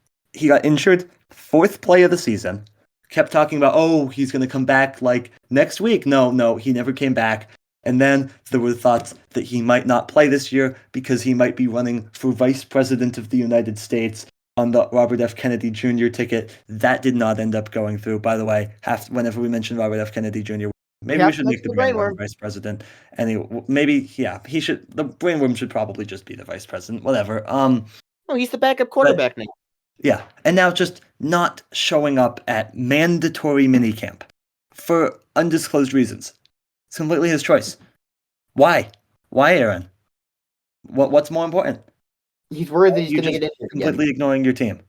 got injured 4th play of the season. Kept talking about, he's going to come back like next week. No, he never came back. And then there were thoughts that he might not play this year because he might be running for Vice President of the United States on the Robert F. Kennedy Jr. ticket. That did not end up going through. By the way, whenever we mention Robert F. Kennedy Jr., maybe we should make the brainworm vice president. Anyway, maybe, he should. The brainworm should probably just be the vice president. Whatever. He's the backup quarterback now. Yeah, and now just not showing up at mandatory minicamp for undisclosed reasons. It's completely his choice. Why? Why, Aaron? What's more important? He's worried that he's going to get injured. Completely ignoring your team.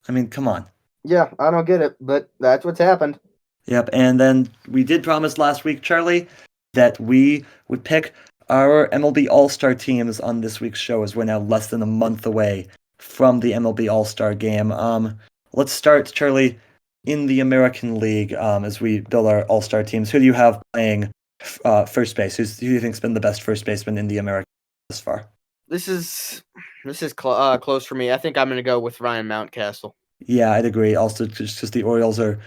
I mean, come on. Yeah, I don't get it, but that's what's happened. Yep, and then we did promise last week, Charlie, that we would pick our MLB All-Star teams on this week's show as we're now less than a month away from the MLB All-Star game. Let's start, Charlie, in the American League as we build our All-Star teams. Who do you have playing first base? Who do you think's been the best first baseman in the American thus far? This is This is close for me. I think I'm going to go with Ryan Mountcastle. Yeah, I'd agree. Also, just because the Orioles are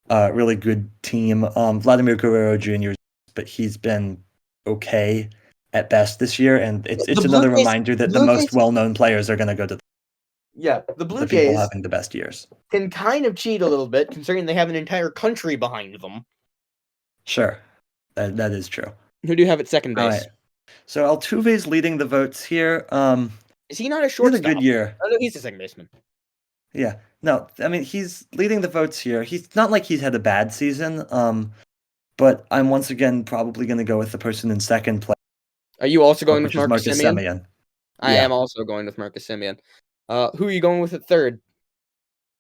a really good team. Vladimir Guerrero Jr., but he's been okay at best this year, and it's The Blue another Jays- reminder that the Blue most Jays- well-known players are going to go to the Blue the people Jays having the best years. can kind of cheat a little bit, considering they have an entire country behind them. Sure, that is true. Who do you have at second All base? right. So Altuve's leading the votes here. Is he not a He had shortstop? a good year. Oh, no, he's a second baseman. Yeah. No, I mean he's leading the votes here. He's not like he's had a bad season. But I'm once again probably going to go with the person in second place. Are you also going with which is Marcus Semien? Semien. I Yeah. am also going with Marcus Semien. Who are you going with at third?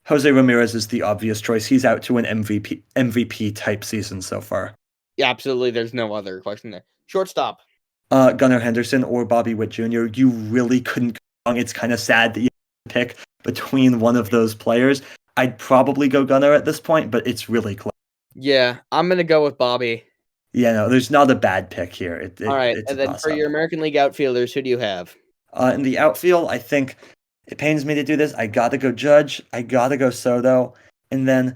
Jose Ramirez is the obvious choice. He's out to an MVP type season so far. Yeah, absolutely. There's no other question there. Shortstop. Gunnar Henderson or Bobby Witt Jr. You really couldn't go wrong. It's kind of sad that you have to pick between one of those players. I'd probably go Gunnar at this point, but it's really close. Yeah, I'm going to go with Bobby. Yeah, no, there's not a bad pick here. All right, it's and then for your American League outfielders, who do you have? In the outfield, I think it pains me to do this. I got to go Judge. I got to go Soto. And then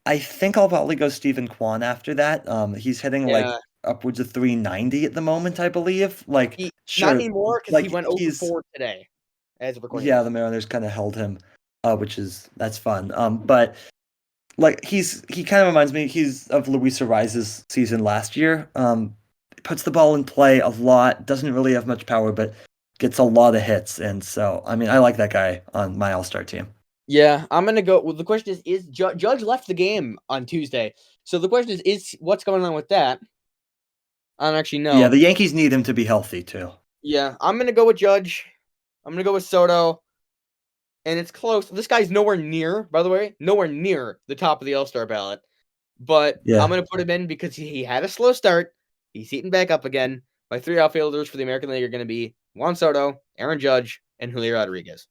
I think I'll probably go Stephen Kwan after that. He's hitting like upwards of 390 at the moment, I believe. Like, not anymore because he went over 4 today. As of recording. Yeah, the Mariners kind of held him, that's fun. But like he kind of reminds me of Luis Ariza's season last year. Puts the ball in play a lot. Doesn't really have much power, but gets a lot of hits. And so, I mean, I like that guy on my All-Star team. Yeah, I'm going to go. Well, the question is Judge left the game on Tuesday. So the question is what's going on with that? I don't actually know. Yeah, the Yankees need him to be healthy, too. Yeah, I'm going to go with Judge. I'm going to go with Soto. And it's close. This guy's nowhere near, by the way, the top of the All-Star ballot. But yeah. I'm going to put him in because he had a slow start. He's heating back up again. My 3 outfielders for the American League are going to be Juan Soto, Aaron Judge, and Julio Rodriguez.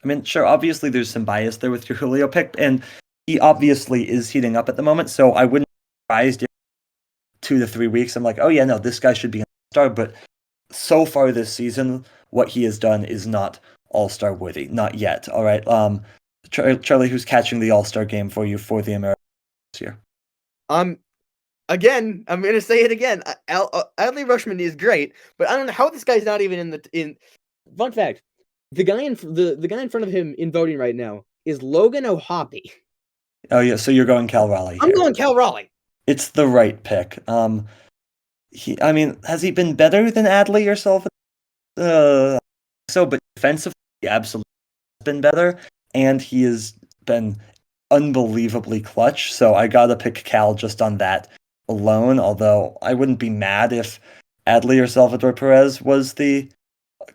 I mean, sure, obviously there's some bias there with your Julio pick, and he obviously is heating up at the moment, so I wouldn't be surprised if 2 to 3 weeks I'm like, oh yeah, no, this guy should be an All-Star, but so far this season, what he has done is not All-Star worthy. Not yet, all right? Charlie, who's catching the All-Star game for you for the Americans this year? Again, I'm going to say it again. Adley Rutschman is great, but I don't know how this guy's not even in. Fun fact: the guy in front of him in voting right now is Logan O'Hoppe. Oh yeah, so you're going Cal Raleigh. I'm going Cal Raleigh. It's the right pick. Has he been better than Adley yourself? But defensively, he absolutely has been better, and he has been unbelievably clutch. So I gotta pick Cal just on that alone, although I wouldn't be mad if Adley or Salvador Perez was the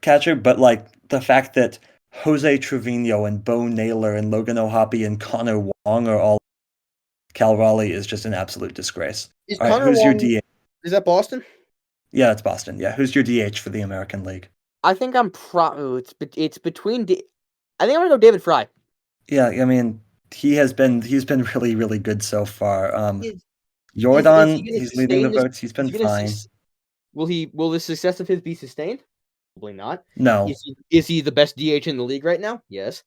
catcher, but like the fact that Jose Trevino and Bo Naylor and Logan O'Hoppe and Connor Wong are all Cal Raleigh is just an absolute disgrace. Is all right, who's Wong, your DH? Is that Boston? Yeah, it's Boston. Yeah, who's your DH for the American League? I think I'm it's between I think I'm gonna go David Fry. Yeah, I mean he's been really, really good so far. Jordan, he's leading the votes. He's been fine. Will the success of his be sustained? Probably not. No. Is he the best DH in the league right now? Yes.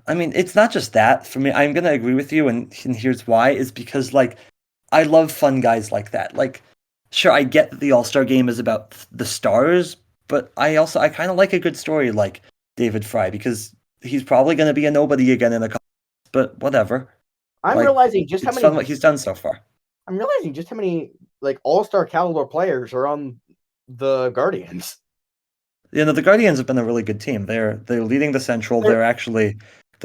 I mean, it's not just that. For me, I'm gonna agree with you, and here's why: is because like I love fun guys like that. Like, sure, I get that the All-Star game is about the stars, but I kind of like a good story like David Fry because he's probably gonna be a nobody again in a couple. But whatever. I'm realizing just how many. Fun what he's done so far. I'm realizing just how many like All-Star caliber players are on the Guardians. You know, the Guardians have been a really good team. They're leading the Central. They're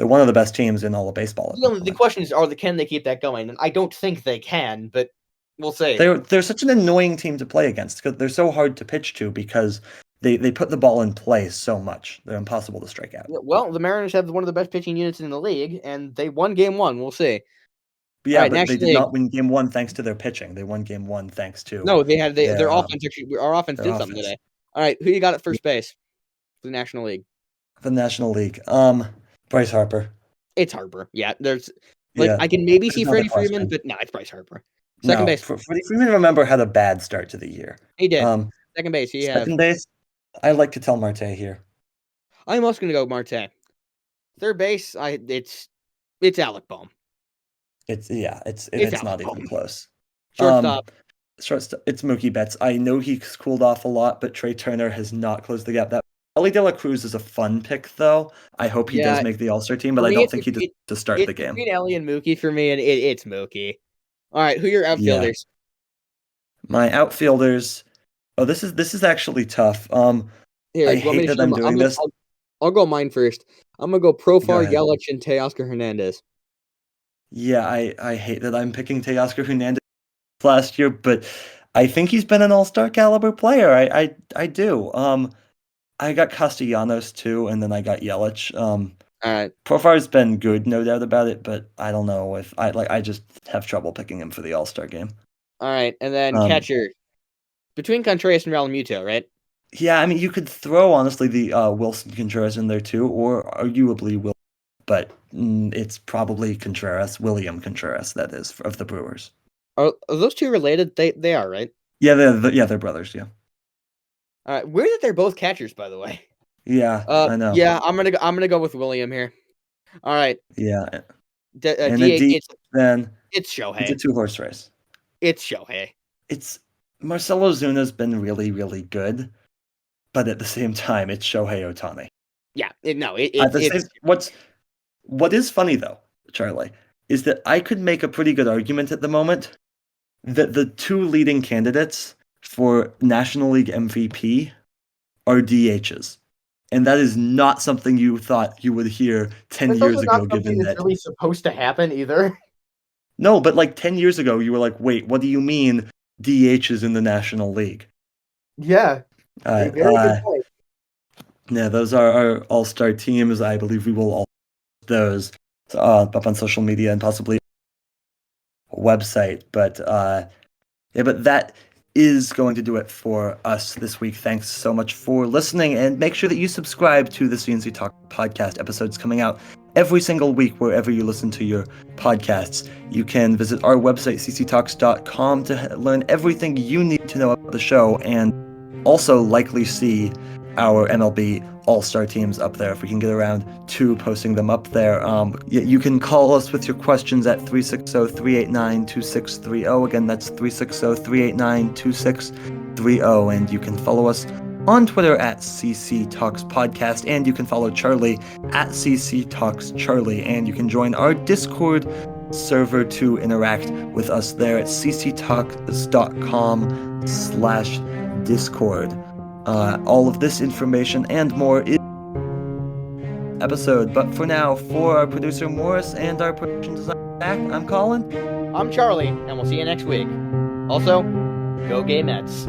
one of the best teams in all of baseball. The question is, can they keep that going? And I don't think they can, but we'll see. They're such an annoying team to play against because they're so hard to pitch to because they put the ball in play so much. They're impossible to strike out. Well, the Mariners have one of the best pitching units in the league, and they won Game 1. We'll see. Yeah, but they did not win Game 1 thanks to their pitching. They won Game 1 thanks to their offense. Actually, our offense did something today. All right, who you got at first base for the National League? The National League, Bryce Harper. It's Harper. Yeah, I can maybe see Freddie Freeman, but no, it's Bryce Harper. Second base. Freddie Freeman, remember, had a bad start to the year. He did. Second base. Second base. I like Ketel Marte here. I'm also gonna go Marte. Third base, it's Alec Bohm. It's Alec not Bohm. even close. Shortstop. Shortstop, it's Mookie Betts. I know he's cooled off a lot, but Trey Turner has not closed the gap. That Ellie De La Cruz is a fun pick, though. I hope he does make the All-Star team, but for I me, don't think he does to start it's the game. between Ellie and Mookie for me, and it's Mookie. All right, who are your outfielders? My outfielders. Oh, this is actually tough. Here, I do you want me hate to that I'm doing this. I'll go mine first. I'm gonna go Profar, ahead. Yelich, and Teoscar Hernandez. Yeah, I hate that I'm picking Teoscar Hernandez last year, but I think he's been an all-star caliber player. I do. I got Castellanos too, and then I got Yelich. All right. Profar's been good, no doubt about it, but I don't know if I just have trouble picking him for the All-Star game. All right, and then catcher between Contreras and Realmuto, right? Yeah, I mean you could throw honestly the Wilson Contreras in there too, or arguably Will, but it's probably William Contreras, that is, of the Brewers. Are those two related? They are, right? Yeah, they're brothers. Yeah. All right, weird that they're both catchers, by the way. Yeah, I know. Yeah, I'm gonna go with William here. All right. Yeah. And DH, then it's Shohei. It's a two-horse race. It's Shohei. It's Marcelo Zuna's been really, really good, but at the same time, it's Shohei Ohtani. Yeah, what is funny though, Charlie, is that I could make a pretty good argument at the moment that the two leading candidates for National League MVP are DHs. And that is not something you thought you would hear 10 years ago, given that. It's really supposed to happen either. No, but like 10 years ago, you were like, wait, what do you mean DHs in the National League? Yeah. Very good point. Yeah, those are our all-star teams. I believe we will all those up on social media and possibly a website. But but that is going to do it for us this week. Thanks so much for listening, and make sure that you subscribe to the C&C Talk podcast. Episodes coming out every single week wherever you listen to your podcasts. You can visit our website, cctalks.com, to learn everything you need to know about the show, and also likely see our MLB All-Star teams up there if we can get around to posting them up there. You can call us with your questions at 360-389-2630. Again, that's 360-389-2630. And you can follow us on Twitter at CC Talks Podcast, and you can follow Charlie at CC Talks Charlie, and you can join our Discord server to interact with us there at cctalks.com/Discord. All of this information and more is episode. But for now, for our producer Morris and our production designer Zach, I'm Colin. I'm Charlie, and we'll see you next week. Also, go Gay Mets.